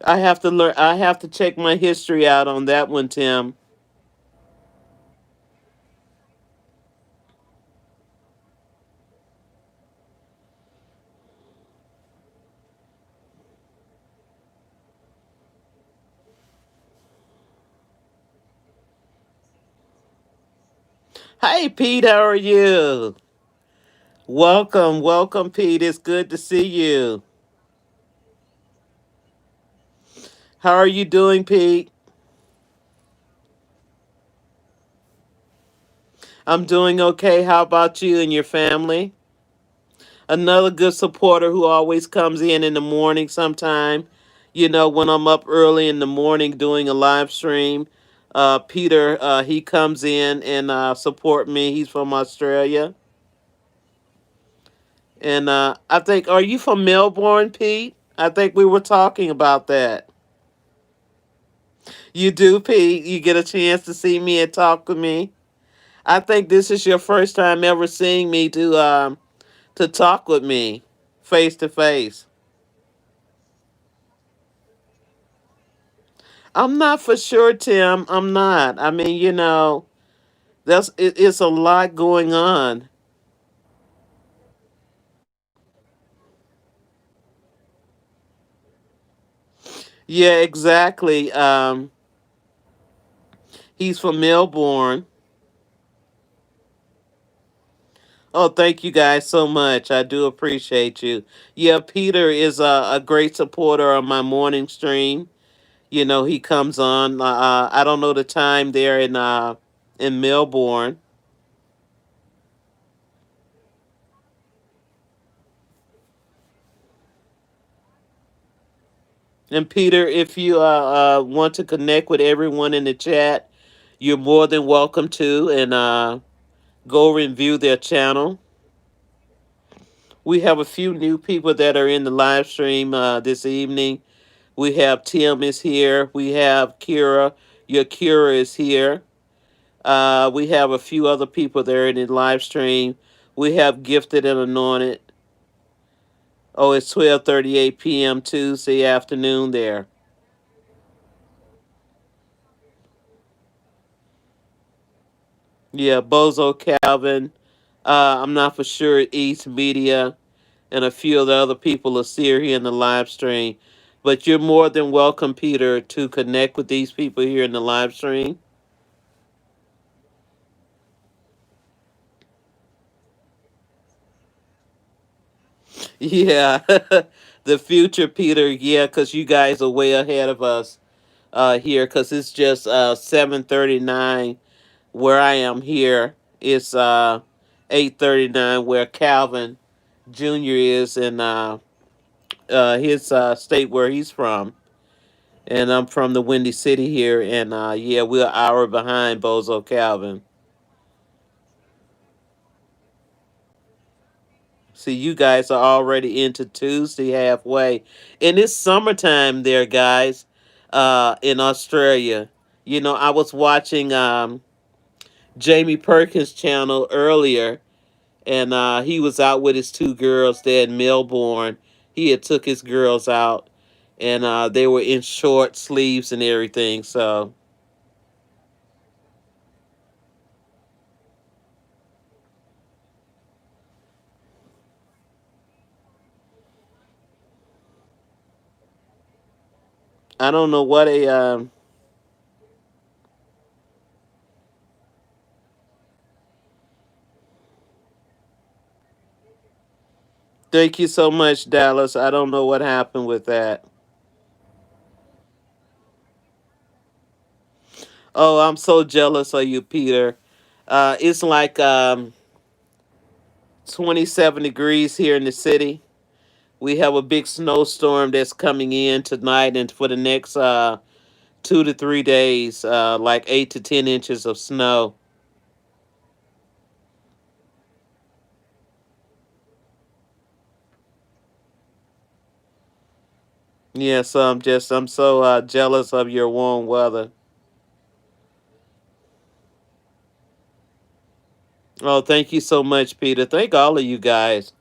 I have to learn. I have to check my history out on that one, Tim. Hey, Pete, how are you? Welcome, welcome, Pete. It's good to see you. How are you doing, Pete? I'm doing okay. How about you and your family? Another good supporter who always comes in the morning sometime. You know, when I'm up early in the morning doing a live stream, Peter, he comes in and support me. He's from Australia. And I think, are you from Melbourne, Pete? I think we were talking about that. You do, Pete. You get a chance to see me and talk with me. I think this is your first time ever seeing me to talk with me face to face. I'm not for sure, Tim. I'm not. I mean, it's a lot going on. Yeah, exactly. He's from Melbourne. Oh, thank you guys so much. I do appreciate you. Yeah, Peter is a great supporter of my morning stream. You know, he comes on. I don't know the time there in Melbourne. And Peter, if you want to connect with everyone in the chat, you're more than welcome to, and go over and view their channel. We have a few new people that are in the live stream this evening. We have Tim is here. We have Kira. Your Kira is here. We have a few other people there in the live stream. We have Gifted and Anointed. Oh, it's 12:38 p.m. Tuesday afternoon there. Yeah, Bozo Calvin. I'm not for sure East Media and a few of the other people are still here in the live stream. But you're more than welcome, Peter, to connect with these people here in the live stream. Yeah, the future, Peter. Yeah, because you guys are way ahead of us here. Because it's just 7:39 where I am here. It's 8:39 where Calvin Jr. is in his state where he's from. And I'm from the Windy City here, and yeah, we're an hour behind Bozo Calvin. See, you guys are already into Tuesday halfway, and it's summertime there, guys, in Australia. You know, I was watching Jamie Perkins' channel earlier, and he was out with his two girls there in Melbourne. He had took his girls out, and they were in short sleeves and everything. So I don't know what a thank you so much, Dallas. I don't know what happened with that. Oh, I'm so jealous of you, Peter. It's like 27 degrees here in the city. We have a big snowstorm that's coming in tonight and for the next 2 to 3 days, like 8 to 10 inches of snow. Yeah, so I'm so jealous of your warm weather. Oh, thank you so much, Peter. Thank all of you guys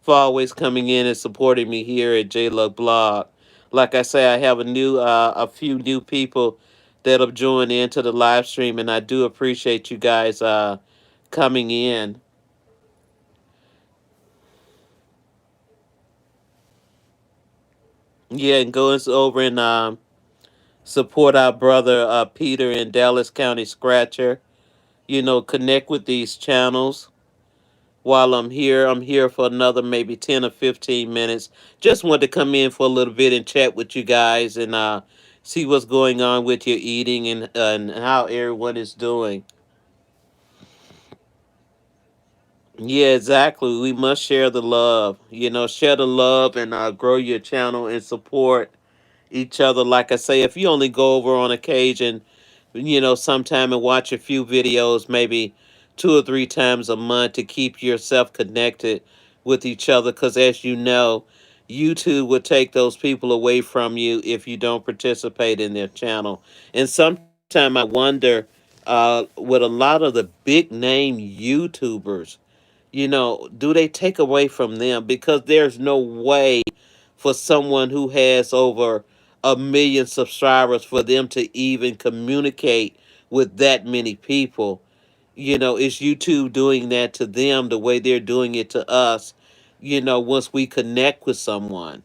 for always coming in and supporting me here at JLug Blog. Like I say, I have a few new people that have joined into the live stream, and I do appreciate you guys coming in. Yeah, and go over and support our brother Peter in Dallas County Scratcher. connect with these channels while I'm here. I'm here for another maybe 10 or 15 minutes. Just want to come in for a little bit and chat with you guys and see what's going on with your eating and how everyone is doing. Yeah, exactly. We must share the love. Share the love and grow your channel and support each other. Like I say, if you only go over on occasion, sometime and watch a few videos, maybe 2 or 3 times a month to keep yourself connected with each other. Because as you know, YouTube will take those people away from you if you don't participate in their channel. And sometimes I wonder, with a lot of the big name YouTubers, do they take away from them? Because there's no way for someone who has over 1 million subscribers for them to even communicate with that many people. Is YouTube doing that to them the way they're doing it to us, once we connect with someone?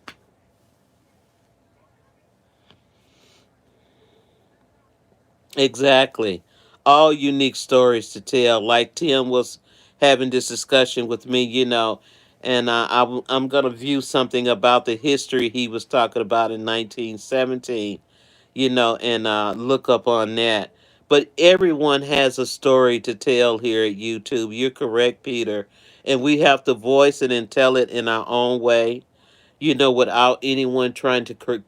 Exactly. All unique stories to tell. Like Tim was having this discussion with me, and I'm going to view something about the history he was talking about in 1917, and look up on that. But everyone has a story to tell here at YouTube. You're correct, Peter. And we have to voice it and tell it in our own way, without anyone trying to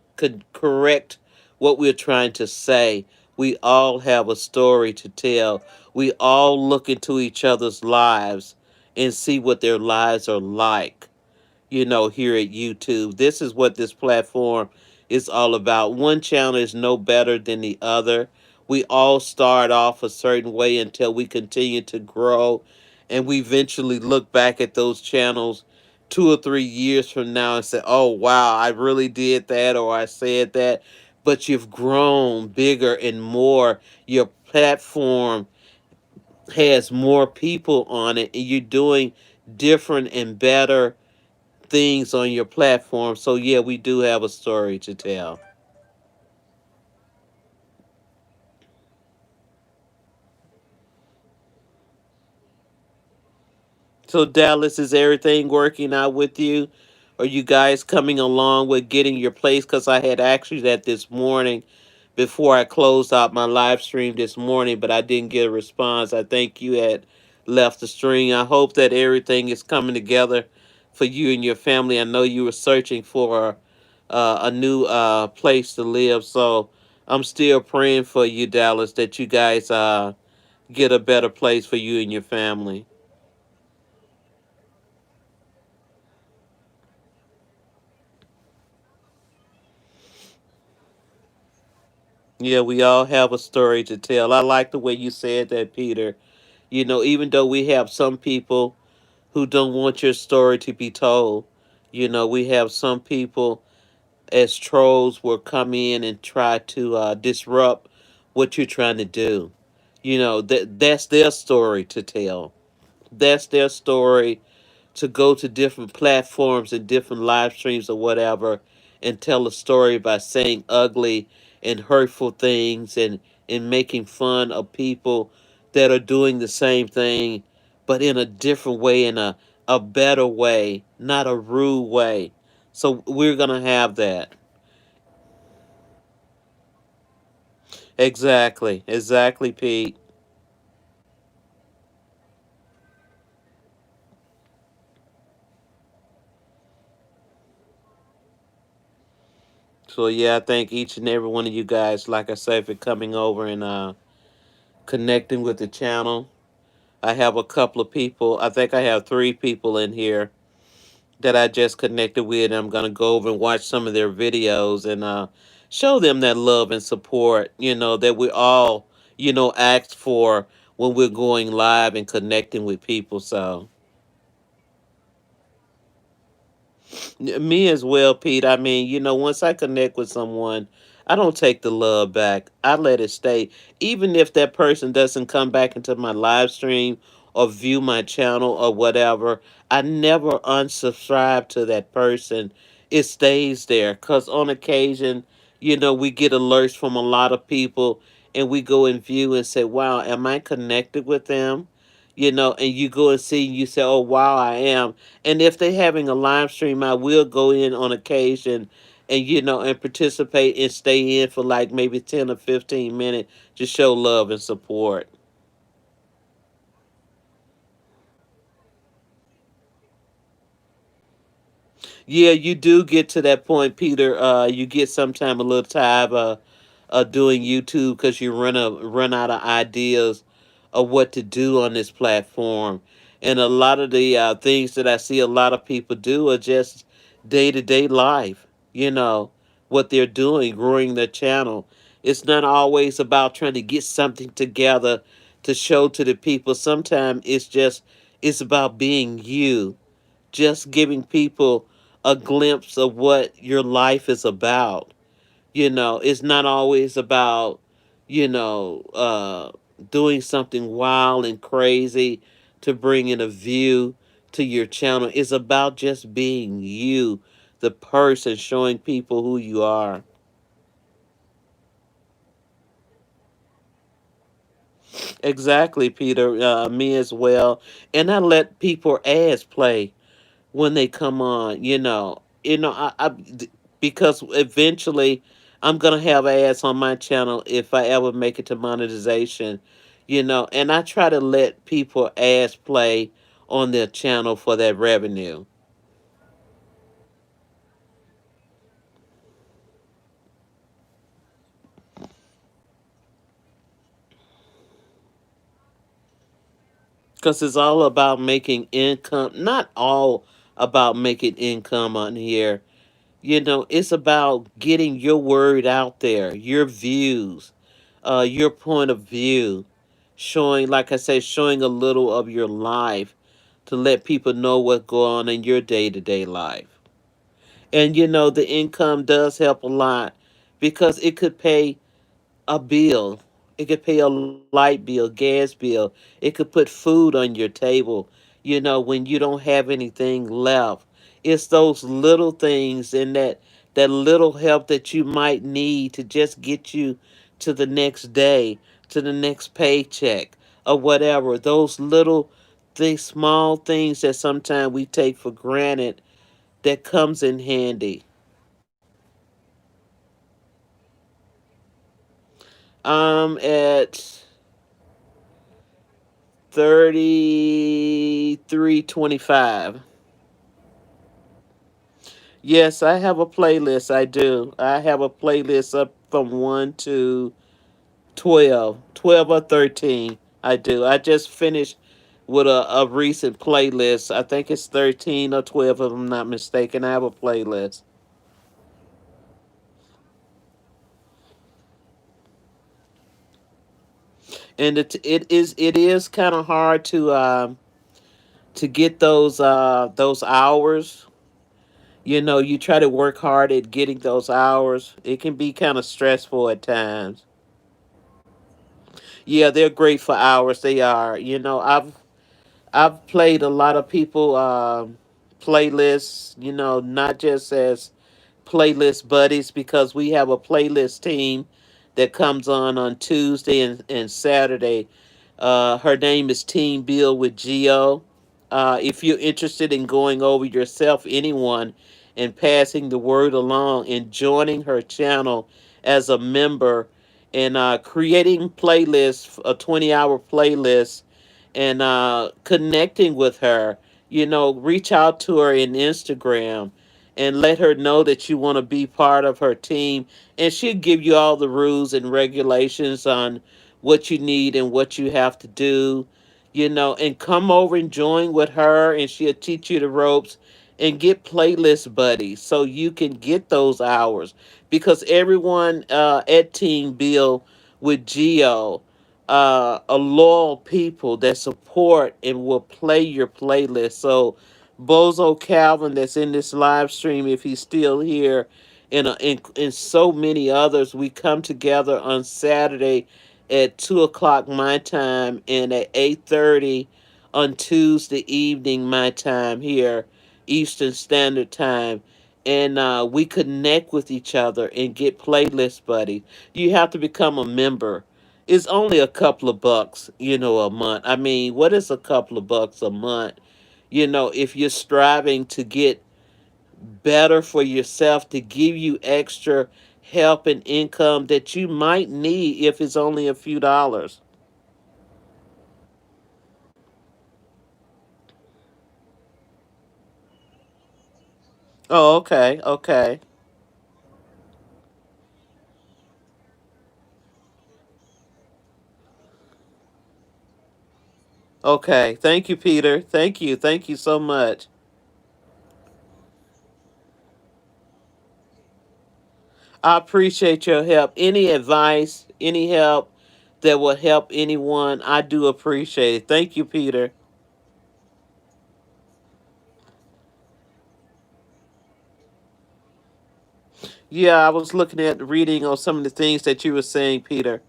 correct what we're trying to say. We all have a story to tell. We all look into each other's lives and see what their lives are like, here at YouTube. This is what this platform is all about. One channel is no better than the other. We all start off a certain way until we continue to grow, and we eventually look back at those channels 2 or 3 years from now and say, oh, wow, I really did that, or I said that. But you've grown bigger and more. Your platform has more people on it, and you're doing different and better things on your platform. So yeah, we do have a story to tell. So Dallas, is everything working out with you? Are you guys coming along with getting your place? Because I had asked you that this morning before I closed out my live stream this morning, but I didn't get a response. I think you had left the stream. I hope that everything is coming together for you and your family. I know you were searching for a new place to live, so I'm still praying for you, Dallas, that you guys get a better place for you and your family. Yeah, we all have a story to tell. I like the way you said that, Peter. Even though we have some people who don't want your story to be told, we have some people as trolls will come in and try to disrupt what you're trying to do. That's their story to tell. That's their story to go to different platforms and different live streams or whatever and tell a story by saying ugly and hurtful things and making fun of people that are doing the same thing but in a different way, in a better way, not a rude way. So we're gonna have that. Exactly, Pete. So yeah, I thank each and every one of you guys, like I say, for coming over and connecting with the channel. I have a couple of people. I think I have 3 people in here that I just connected with. I'm gonna go over and watch some of their videos and show them that love and support. That we all ask for when we're going live and connecting with people. So me as well, Pete. I mean, once I connect with someone, I don't take the love back. I let it stay. Even if that person doesn't come back into my live stream or view my channel or whatever, I never unsubscribe to that person. It stays there. Because on occasion, we get alerts from a lot of people and we go and view and say, wow, am I connected with them? And you go and see, and you say, oh, wow, I am. And if they're having a live stream, I will go in on occasion and, and participate and stay in for like maybe 10 or 15 minutes to show love and support. Yeah, you do get to that point, Peter. You get sometime a little tired doing YouTube because you run out of ideas of what to do on this platform, and a lot of the things that I see a lot of people do are just day to day life. What they're doing, growing their channel. It's not always about trying to get something together to show to the people. Sometimes it's about being you, just giving people a glimpse of what your life is about. It's not always about, you know, uh, doing something wild and crazy to bring in a view to your channel. It's about just being you, the person, showing people who you are. Exactly, Peter. Me as well. And I let people ads play when they come on. Because eventually I'm gonna have ads on my channel if I ever make it to monetization. And I try to let people ads play on their channel for that revenue. Because it's all about making income. Not all about making income on here. It's about getting your word out there, your views, your point of view, showing, like I say, showing a little of your life to let people know what's going on in your day to day life. And the income does help a lot because it could pay a bill. It could pay a light bill, gas bill. It could put food on your table, when you don't have anything left. It's those little things and that little help that you might need to just get you to the next day, to the next paycheck or whatever. Those little these small things that sometimes we take for granted that comes in handy. At 33:25. Yes, I have a playlist. I do. I have a playlist up from 1 to 12, 12 or 13. I do. I just finished with a recent playlist. I think it's 13 or 12 if I'm not mistaken. I have a playlist. And it is kind of hard to get those hours. You try to work hard at getting those hours. It can be kind of stressful at times. Yeah, they're great for hours. They are. I've played a lot of people playlists. Not just as playlist buddies because we have a playlist team that comes on Tuesday and Saturday. Her name is Team Bill with Geo. If you're interested in going over yourself, anyone, and passing the word along and joining her channel as a member and creating playlists, a 20-hour playlist, and connecting with her, reach out to her in Instagram and let her know that you want to be part of her team. And she'll give you all the rules and regulations on what you need and what you have to do, and come over and join with her, and she'll teach you the ropes and get playlist buddies so you can get those hours. Because everyone at Team Bill with Geo are loyal people that support and will play your playlist. So Bozo Calvin that's in this live stream, if he's still here, and so many others, we come together on Saturday at 2 o'clock my time and at 8:30 on Tuesday evening my time here, Eastern Standard Time. And we connect with each other and get playlist buddies. You have to become a member. it's only a couple of bucks, a month. I mean, what is a couple of bucks a month? If you're striving to get better for yourself, to give you extra help and income that you might need if it's only a few dollars. Oh, okay, okay, okay. Thank you, Peter. Thank you so much. I appreciate your help. Any advice, any help that will help anyone, I do appreciate it. Thank you, Peter. Yeah, I was looking at reading on some of the things that you were saying, Peter.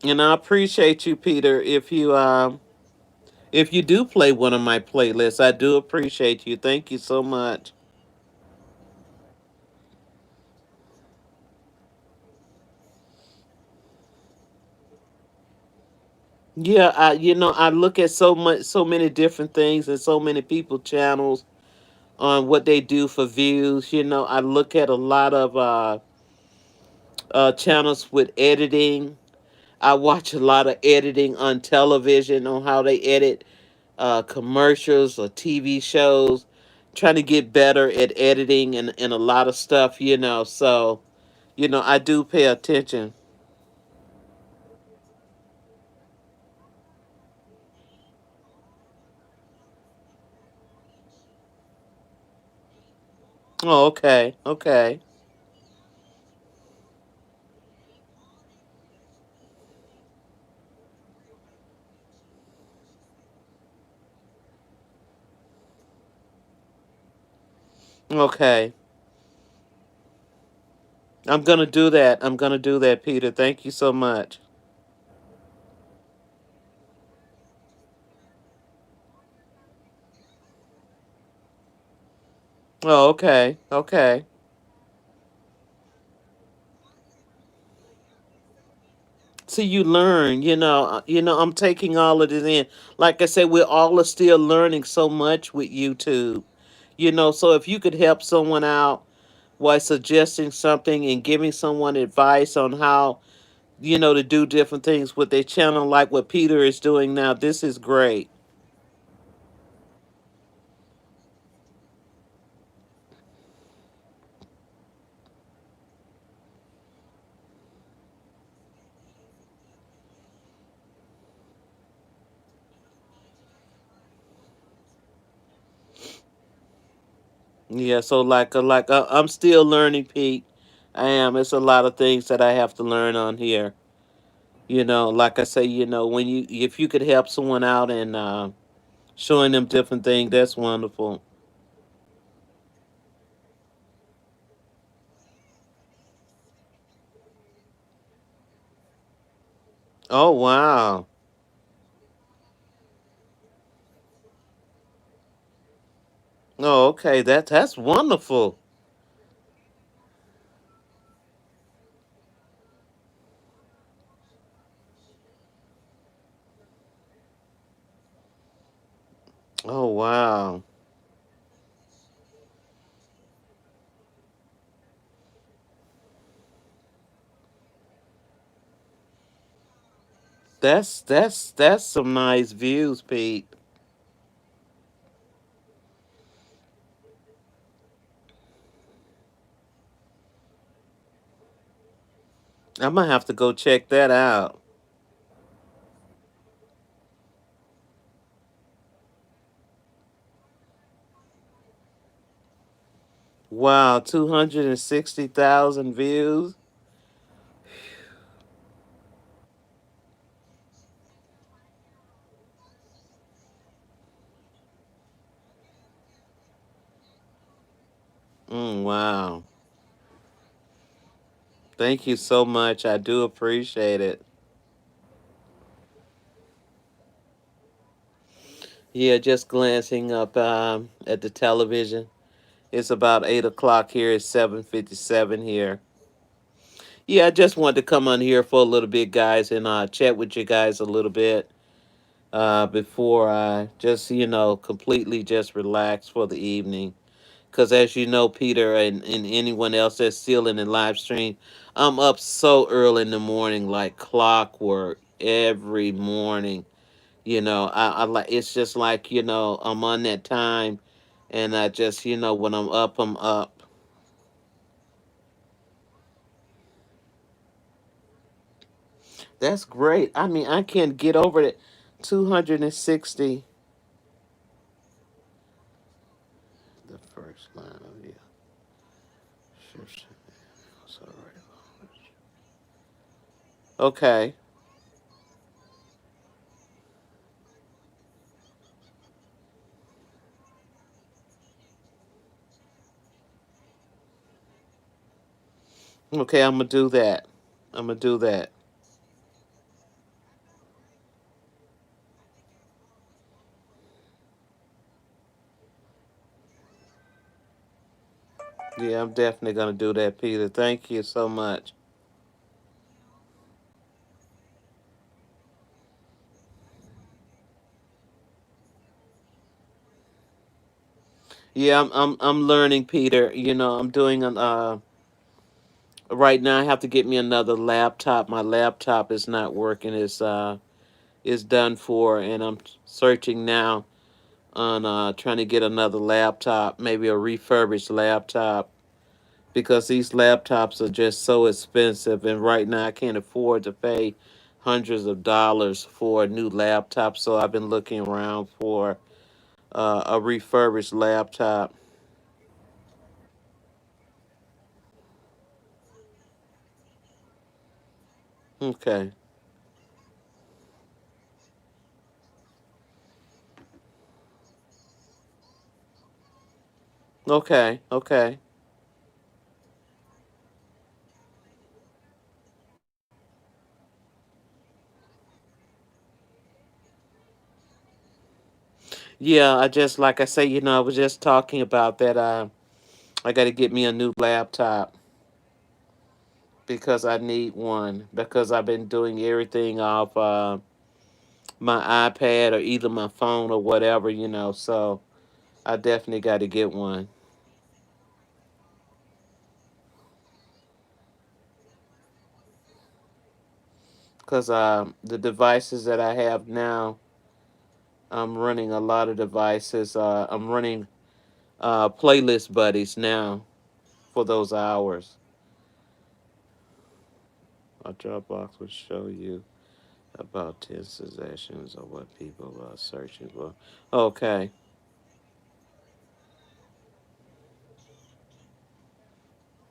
And I appreciate you, Peter, if you do play one of my playlists. I do appreciate you. Thank you so much. Yeah, I look at so many different things and so many people channels on what they do for views. I look at a lot of channels with editing. I watch a lot of editing on television on how they edit commercials or TV shows, trying to get better at editing and a lot of stuff. So, I do pay attention. Oh, okay, okay, okay. I'm gonna do that. I'm gonna do that, Peter. Thank you so much. Oh, okay, okay. See, you learn. I'm taking all of this in. Like I said, we're all are still learning so much with YouTube. So if you could help someone out while suggesting something and giving someone advice on how, to do different things with their channel, like what Peter is doing now, this is great. Yeah, so I'm still learning, Pete. I am. It's a lot of things that I have to learn on here. Like I say, when you if you could help someone out and showing them different things, that's wonderful. Oh wow. Oh, okay. That's wonderful. Oh wow. That's some nice views, Pete. I'm gonna have to go check that out. Wow, 260,000 views. Wow. Thank you so much. I do appreciate it. Yeah, just glancing up at the television. It's about 8 o'clock here. It's 7:57 here. Yeah, I just wanted to come on here for a little bit, guys, and chat with you guys a little bit before I just completely just relax for the evening. Because as you know, Peter, and anyone else that's still in the live stream, I'm up so early in the morning, like clockwork, every morning. I like it's just like I'm on that time, and I just when I'm up, I'm up. That's great. I mean, I can't get over it. 260. The first line of the sure. Okay. Okay, I'm gonna do that. I'm gonna do that. Yeah, I'm definitely gonna do that, Peter. Thank you so much. Yeah, I'm learning, Peter. I'm doing an right now. I have to get me another laptop. My laptop is not working. It's done for, and I'm searching now on trying to get another laptop, maybe a refurbished laptop, because these laptops are just so expensive, and right now I can't afford to pay hundreds of dollars for a new laptop. So I've been looking around for a refurbished laptop. Okay. Okay. Okay. Yeah, I just like I say, I was just talking about that. I got to get me a new laptop because I need one because I've been doing everything off my iPad or either my phone or whatever. So I definitely got to get one because the devices that I have now, I'm running a lot of devices. I'm running playlist buddies now for those hours. A Dropbox will show you about 10 suggestions of what people are searching for. Okay.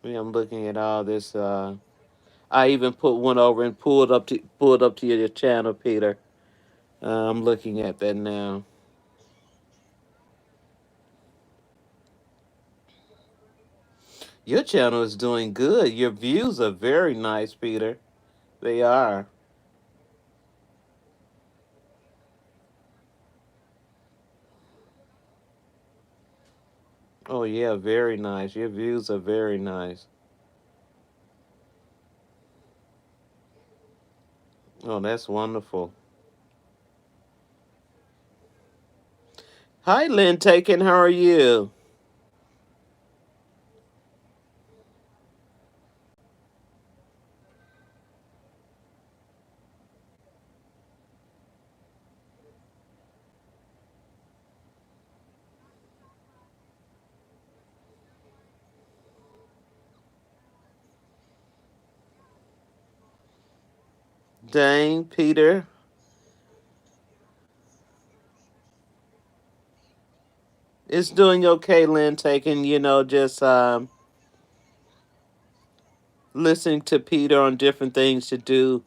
Yeah, I'm looking at all this. I even put one over and pulled up to your channel, Peter. I'm looking at that now. Your channel is doing good. Your views are very nice, Peter. They are. Oh yeah, very nice. Your views are very nice. Oh, that's wonderful. Hi, Lynn Taken. How are you? Dang, Peter. It's doing okay, Lynn Taken. Just listening to Peter on different things to do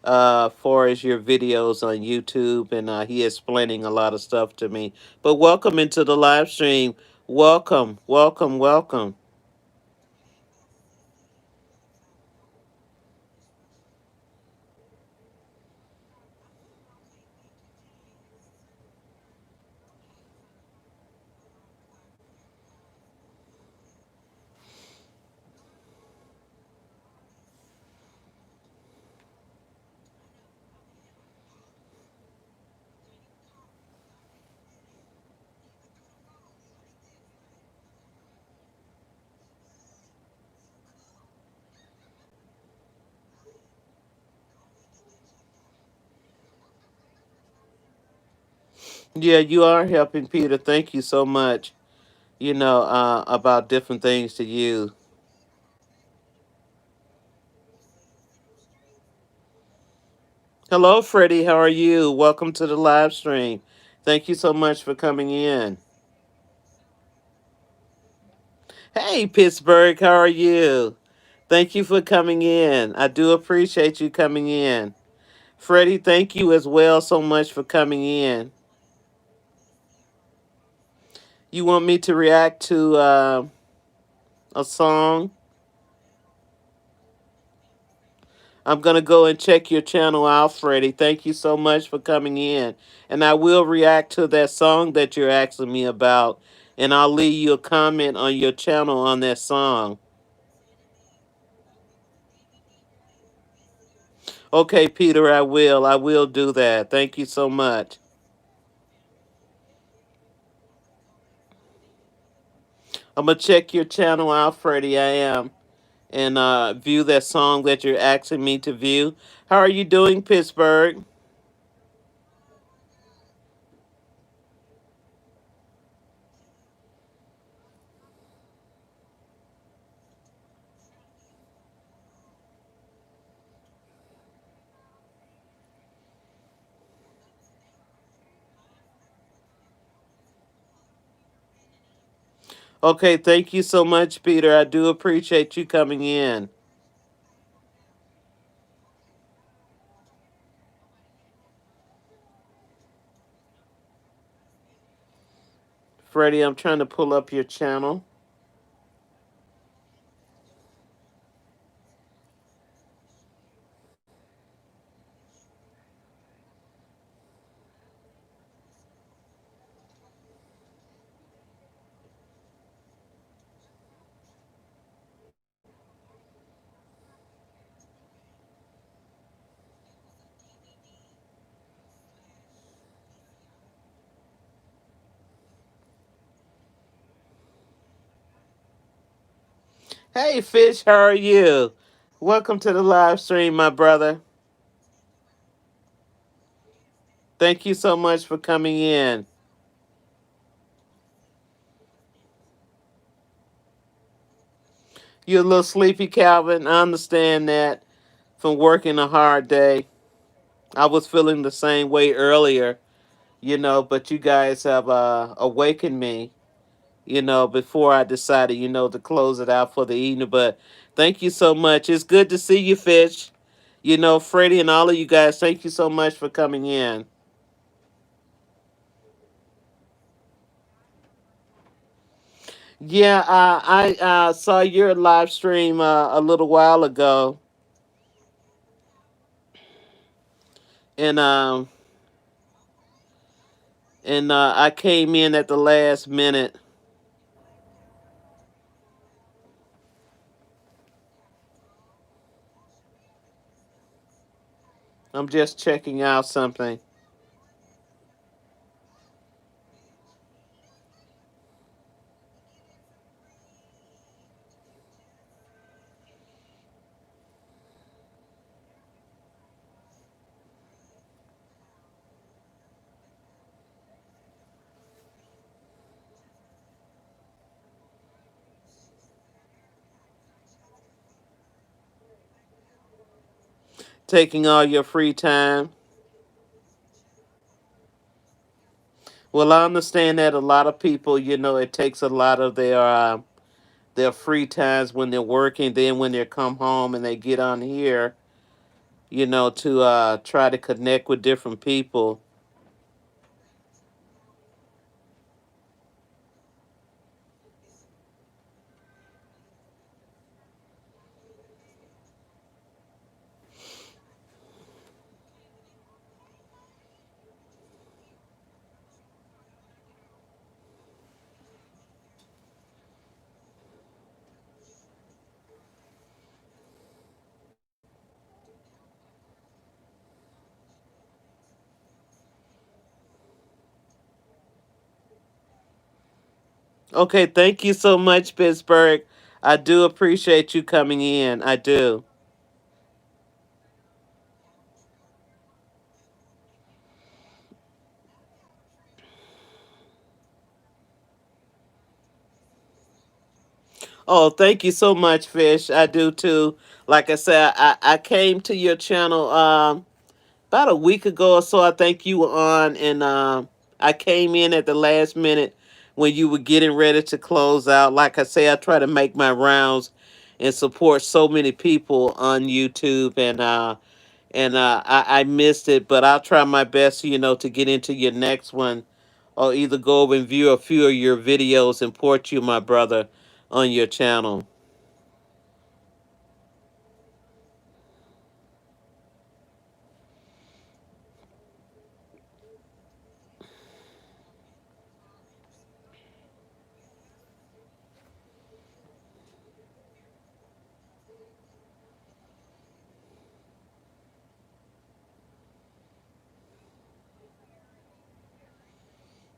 far as your videos on YouTube, and he explaining a lot of stuff to me. But welcome into the live stream. Welcome, welcome, welcome. Yeah, you are helping Peter. Thank you so much. About different things to use. Hello, Freddie. How are you? Welcome to the live stream. Thank you so much for coming in. Hey, Pittsburgh. How are you? Thank you for coming in. I do appreciate you coming in. Freddie, thank you as well so much for coming in. You want me to react to a song? I'm going to go and check your channel out, Freddie. Thank you so much for coming in. And I will react to that song that you're asking me about. And I'll leave you a comment on your channel on that song. Okay, Peter, I will. I will do that. Thank you so much. I'm going to check your channel out, Freddie. I am. And view that song that you're asking me to view. How are you doing, Pittsburgh? Okay, thank you so much, Peter. I do appreciate you coming in. Freddie, I'm trying to pull up your channel. Hey, Fish, how are you? Welcome to the live stream, my brother. Thank you so much for coming in. You're a little sleepy, Calvin. I understand that from working a hard day. I was feeling the same way earlier, but you guys have awakened me, before I decided, to close it out for the evening. But thank you so much. It's good to see you, Fish. Freddie and all of you guys, thank you so much for coming in. Yeah, I saw your live stream a little while ago, and I came in at the last minute. I'm just checking out something. Taking all your free time. Well, I understand that a lot of people, it takes a lot of their free times when they're working. Then when they come home and they get on here, to try to connect with different people. Okay, thank you so much, Pittsburgh. I do appreciate you coming in. I do. Oh, thank you so much, Fish. I do too. Like I said, I came to your channel about a week ago or so. I think you were on, and I came in at the last minute when you were getting ready to close out. Like I say, I try to make my rounds and support so many people on YouTube, and I missed it, but I'll try my best, to get into your next one, or either go over and view a few of your videos and port you, my brother, on your channel.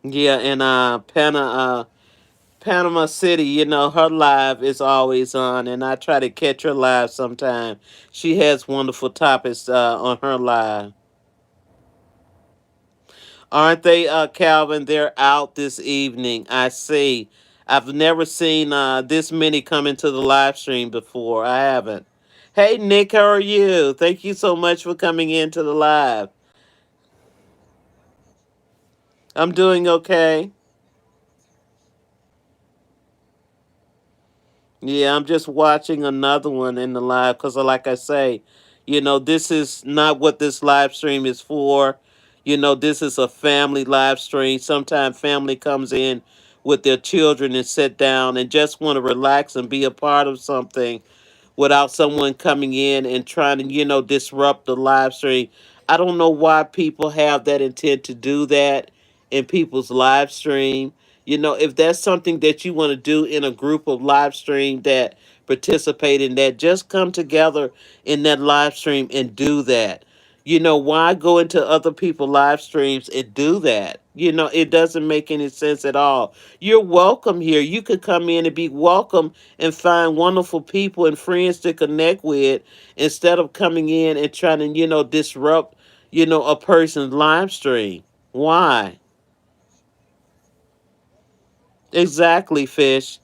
Yeah, and Panama City, her live is always on, and I try to catch her live sometime. She has wonderful topics on her live. Aren't they, Calvin? They're out this evening. I see. I've never seen this many come into the live stream before. I haven't. Hey, Nick, how are you? Thank you so much for coming into the live. I'm doing okay. Yeah, I'm just watching another one in the live because, like I say, this is not what this live stream is for. This is a family live stream. Sometimes family comes in with their children and sit down and just want to relax and be a part of something without someone coming in and trying to, disrupt the live stream. I don't know why people have that intent to do that in people's live stream. If that's something that you want to do in a group of live stream that participate in that, just come together in that live stream and do that. Why go into other people's live streams and do that? It doesn't make any sense at all. You're welcome here. You could come in and be welcome and find wonderful people and friends to connect with instead of coming in and trying to, disrupt, a person's live stream. Why? Exactly, Fish.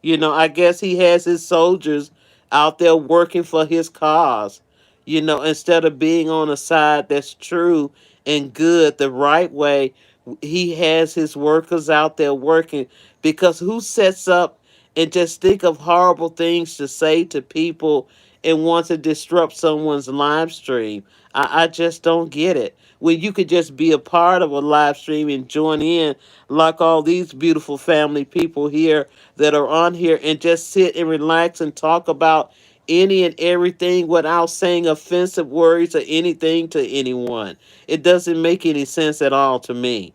I guess he has his soldiers out there working for his cause. Instead of being on a side that's true and good the right way, he has his workers out there working because who sets up and just think of horrible things to say to people and wants to disrupt someone's live stream? I just don't get it. When you could just be a part of a live stream and join in like all these beautiful family people here that are on here and just sit and relax and talk about any and everything without saying offensive words or anything to anyone. It doesn't make any sense at all to me.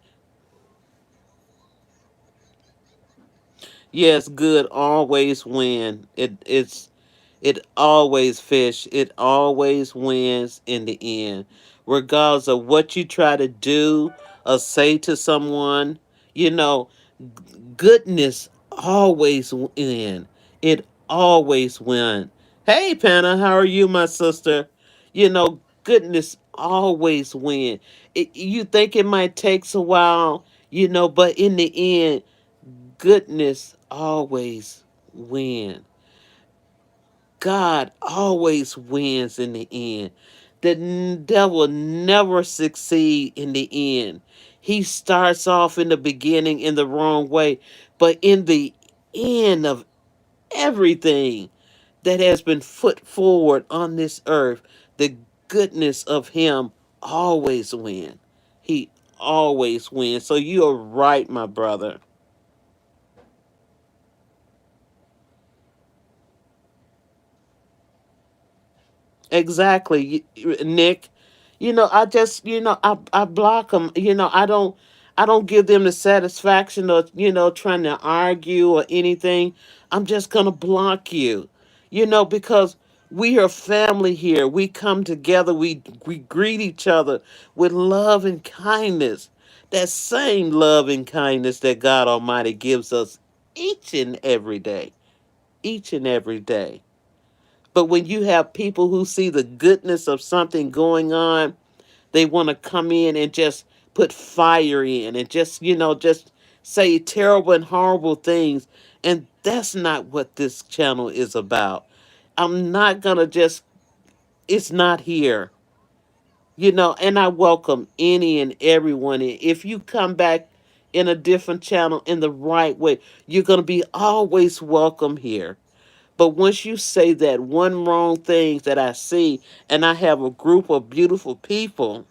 Yes, good always win. It always, Fish. It always wins in the end. Regardless of what you try to do or say to someone, you know, goodness always win. It always win. Hey, Panna, how are you, my sister? Goodness always win. You think it might take a while, but in the end, goodness always win. God always wins in the end. The devil never succeed in the end. He starts off in the beginning in the wrong way, but in the end of everything that has been put forward on this earth, the goodness of him always win. He always wins. So you are right, my brother. Exactly, Nick. I just, I block them. I don't give them the satisfaction of, trying to argue or anything. I'm just gonna block you, because we are family here. We come together. We greet each other with love and kindness. That same love and kindness that God Almighty gives us each and every day, each and every day. But when you have people who see the goodness of something going on, they want to come in and just put fire in and just, just say terrible and horrible things. And That's not what this channel is about. I'm not gonna just, it's not here. And I welcome any and everyone. If you come back in a different channel in the right way, you're gonna be always welcome here. But once you say that one wrong thing that I see, and I have a group of beautiful people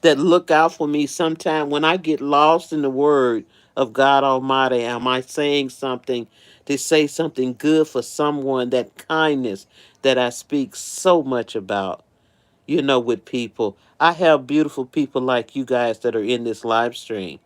that look out for me sometime when I get lost in the word of God Almighty, am I saying something to say something good for someone, that kindness that I speak so much about, with people. I have beautiful people like you guys that are in this live stream,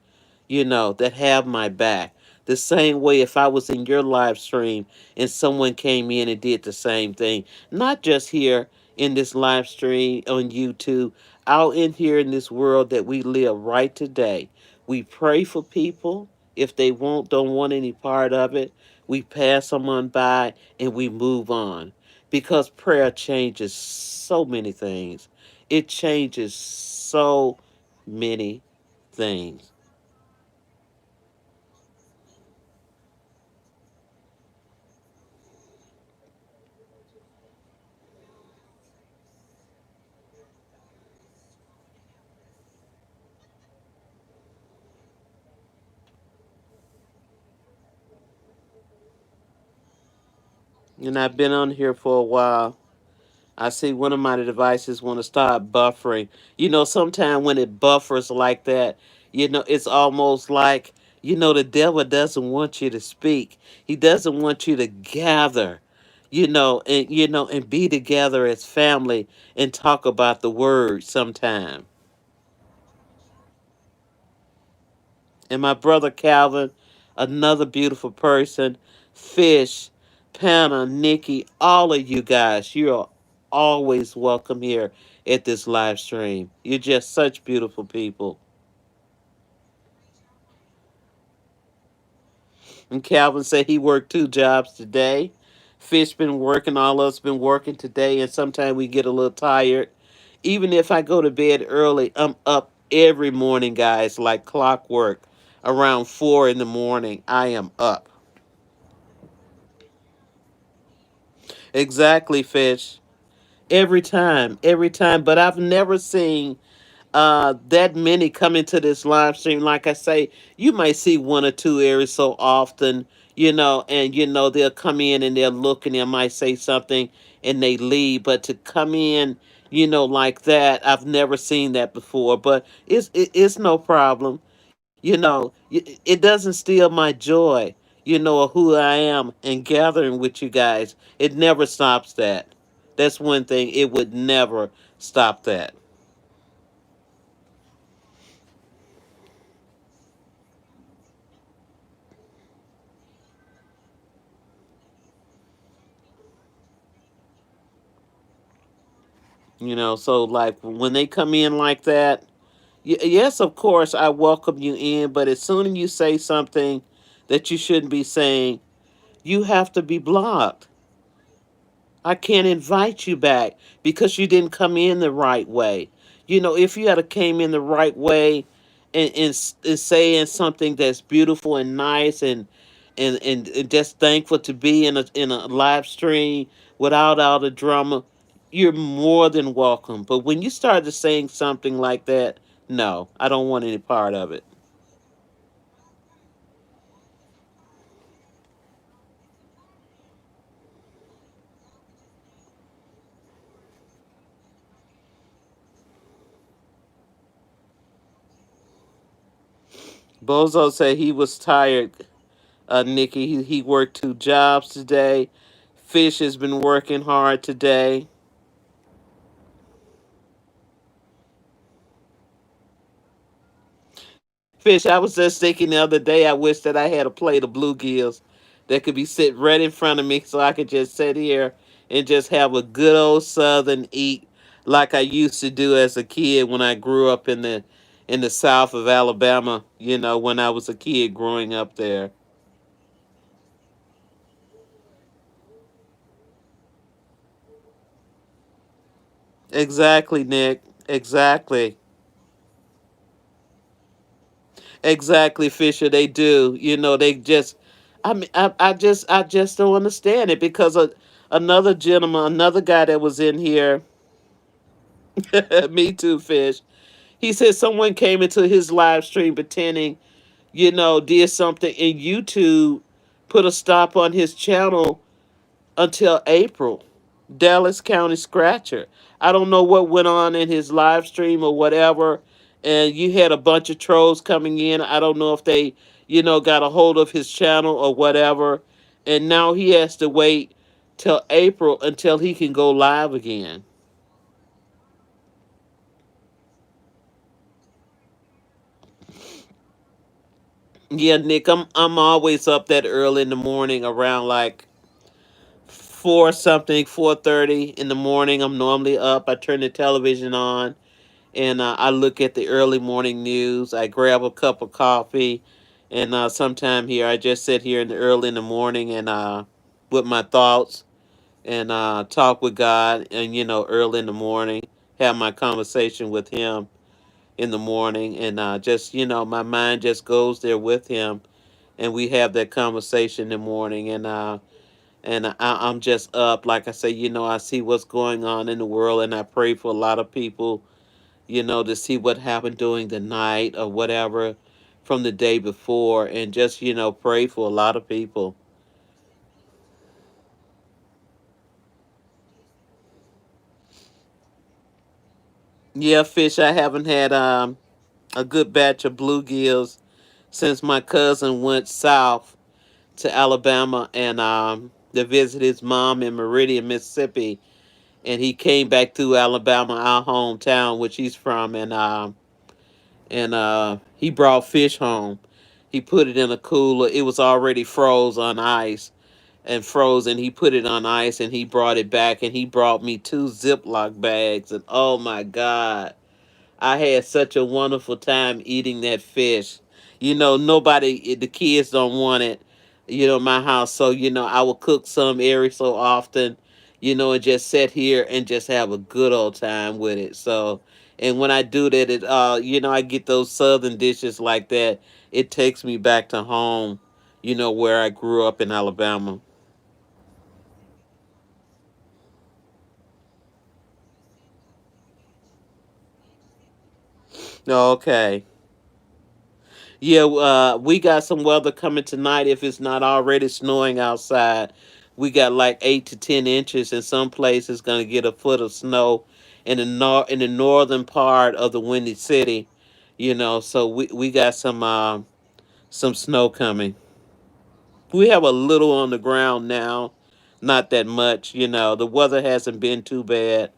that have my back. The same way if I was in your live stream and someone came in and did the same thing, not just here in this live stream on YouTube, out in here in this world that we live right today. We pray for people. If they don't want any part of it, we pass them on by and we move on. Because prayer changes so many things. It changes so many things. And I've been on here for a while. I see one of my devices want to start buffering. Sometimes when it buffers like that, it's almost like, the devil doesn't want you to speak. He doesn't want you to gather, and be together as family and talk about the word sometime. And my brother Calvin, another beautiful person, Fish, Panna, Nikki, all of you guys, you're always welcome here at this live stream. You're just such beautiful people. And Calvin said he worked 2 jobs today. Fish been working, all of us been working today, and sometimes we get a little tired. Even if I go to bed early, I'm up every morning, guys, like clockwork. Around 4 in the morning, I am up. Exactly, Fish. Every time. But I've never seen that many come into this live stream. Like I say, you might see one or two every so often, and they'll come in and they'll look and they might say something and they leave. But to come in, like that, I've never seen that before. But it's no problem. It doesn't steal my joy, of who I am and gathering with you guys. It never stops that. That's one thing. It would never stop that. So like when they come in like that, yes, of course, I welcome you in, but as soon as you say something that you shouldn't be saying, you have to be blocked. I can't invite you back because you didn't come in the right way. If you had came in the right way and saying something that's beautiful and nice and just thankful to be in a live stream without all the drama, you're more than welcome. But when you started saying something like that, no, I don't want any part of it. Bozo said he was tired, Nikki. He worked 2 jobs today. Fish has been working hard today. Fish, I was just thinking the other day, I wish that I had a plate of bluegills that could be sitting right in front of me so I could just sit here and just have a good old southern eat like I used to do as a kid when I grew up in the south of Alabama, when I was a kid growing up there. Exactly, Nick. Exactly. Exactly, Fisher. They do. They just I mean, I just don't understand it because another gentleman, another guy that was in here, me too, fish. He said someone came into his live stream pretending, did something, and YouTube put a stop on his channel until April. Dallas County Scratcher. I don't know what went on in his live stream or whatever. And you had a bunch of trolls coming in. I don't know if they, got a hold of his channel or whatever. And now he has to wait till April until he can go live again. Yeah, Nick, I'm always up that early in the morning around like four something, 4:30 in the morning. I'm normally up. I turn the television on and I look at the early morning news. I grab a cup of coffee, and sometime here I just sit here in the early in the morning and with my thoughts and talk with God, and early in the morning have my conversation with Him in the morning, and just my mind just goes there with Him, and we have that conversation in the morning, and I'm just up, like I say, I see what's going on in the world, and I pray for a lot of people, to see what happened during the night or whatever from the day before, and just, pray for a lot of people. Yeah, fish, I haven't had a good batch of bluegills since my cousin went south to Alabama and to visit his mom in Meridian, Mississippi. And he came back through Alabama, our hometown, which he's from, and he brought fish home. He put it in a cooler. It was already froze on ice and frozen. He put it on ice and he brought it back and he brought me two Ziploc bags. And oh my God, I had such a wonderful time eating that fish. Nobody, the kids don't want it, in my house. So, I will cook some every so often, and just sit here and just have a good old time with it. So, and when I do that, I get those southern dishes like that. It takes me back to home, where I grew up in Alabama. Okay. Yeah, we got some weather coming tonight. If it's not already snowing outside, we got like 8 to 10 inches, and some places gonna get a foot of snow in the northern part of the Windy City. So we got some snow coming. We have a little on the ground now, not that much. The weather hasn't been too bad,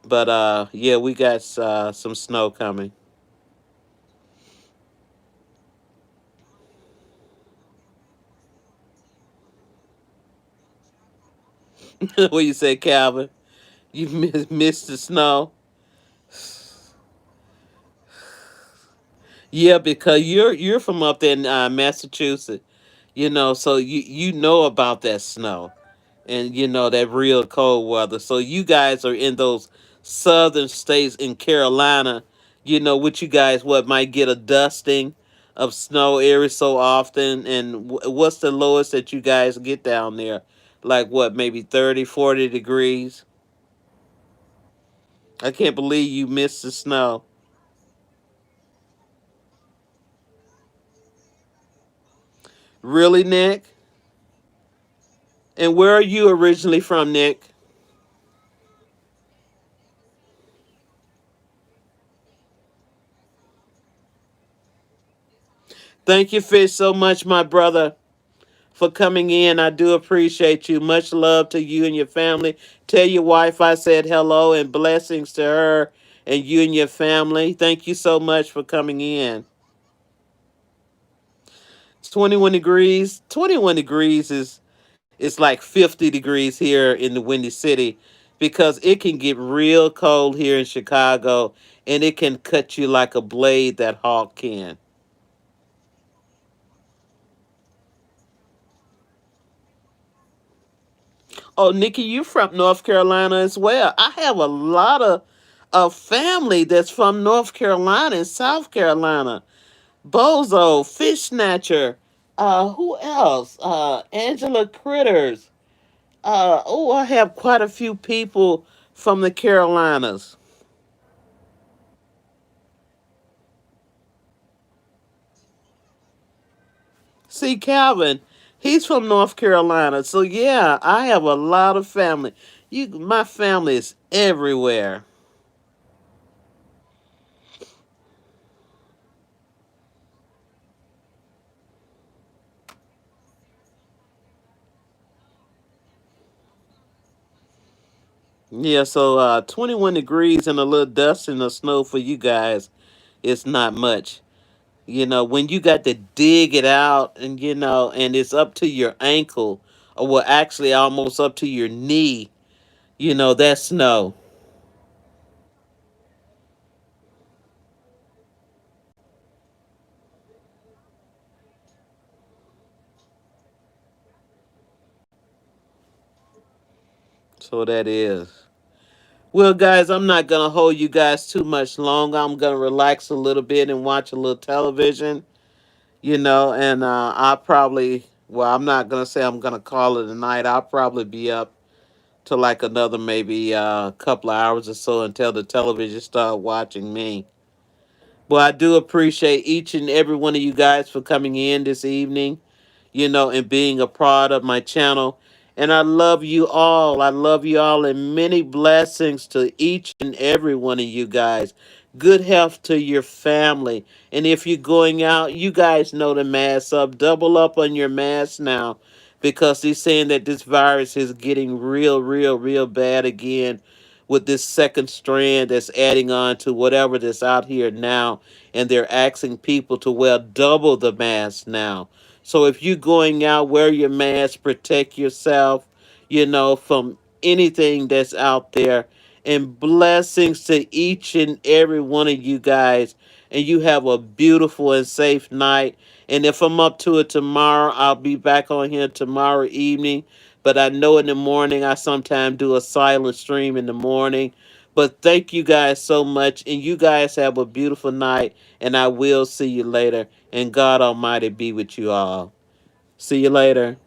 but yeah, we got some snow coming. What you say, Calvin? You missed the snow. Yeah, because you're from up there in Massachusetts, so you know about that snow and that real cold weather. So you guys are in those southern states in Carolina, which you guys what might get a dusting of snow every so often. And what's the lowest that you guys get down there? Like what, maybe 30, 40 degrees? I can't believe you missed the snow. Really, Nick? And where are you originally from, Nick? Thank you, Fish, so much, my brother, for coming in. I do appreciate you. Much love to you and your family. Tell your wife I said hello and blessings to her and you and your family. Thank you so much for coming in. It's 21 degrees. 21 degrees is it's like 50 degrees here in the Windy City because it can get real cold here in Chicago and it can cut you like a blade, that hawk can. Oh, Nikki, you from North Carolina as well. I have a lot of family that's from North Carolina and South Carolina. Bozo, Fish Snatcher. Who else? Angela Critters. Oh, I have quite a few people from the Carolinas. See, Calvin, he's from North Carolina. So yeah, I have a lot of family. My family is everywhere. Yeah, so 21 degrees and a little dust and the snow for you guys is not much. When you got to dig it out and and it's up to your ankle, or well, actually almost up to your knee, that's snow. So that is. Well, guys, I'm not going to hold you guys too much longer. I'm going to relax a little bit and watch a little television, and I'll probably, well, I'm not going to say I'm going to call it a night. I'll probably be up to like another maybe couple of hours or so until the television start watching me. Well, I do appreciate each and every one of you guys for coming in this evening, and being a part of my channel. And I love you all. I love you all, and many blessings to each and every one of you guys. Good health to your family. And if you're going out, you guys know to mask up. Double up on your mask now, because he's saying that this virus is getting real, real, real bad again with this second strand that's adding on to whatever that's out here now. And they're asking people to wear double the mask now. So if you're going out, wear your mask, protect yourself, from anything that's out there. And blessings to each and every one of you guys. And you have a beautiful and safe night. And if I'm up to it tomorrow, I'll be back on here tomorrow evening. But I know in the morning, I sometimes do a silent stream in the morning. But thank you guys so much. And you guys have a beautiful night. And I will see you later. And God Almighty be with you all. See you later.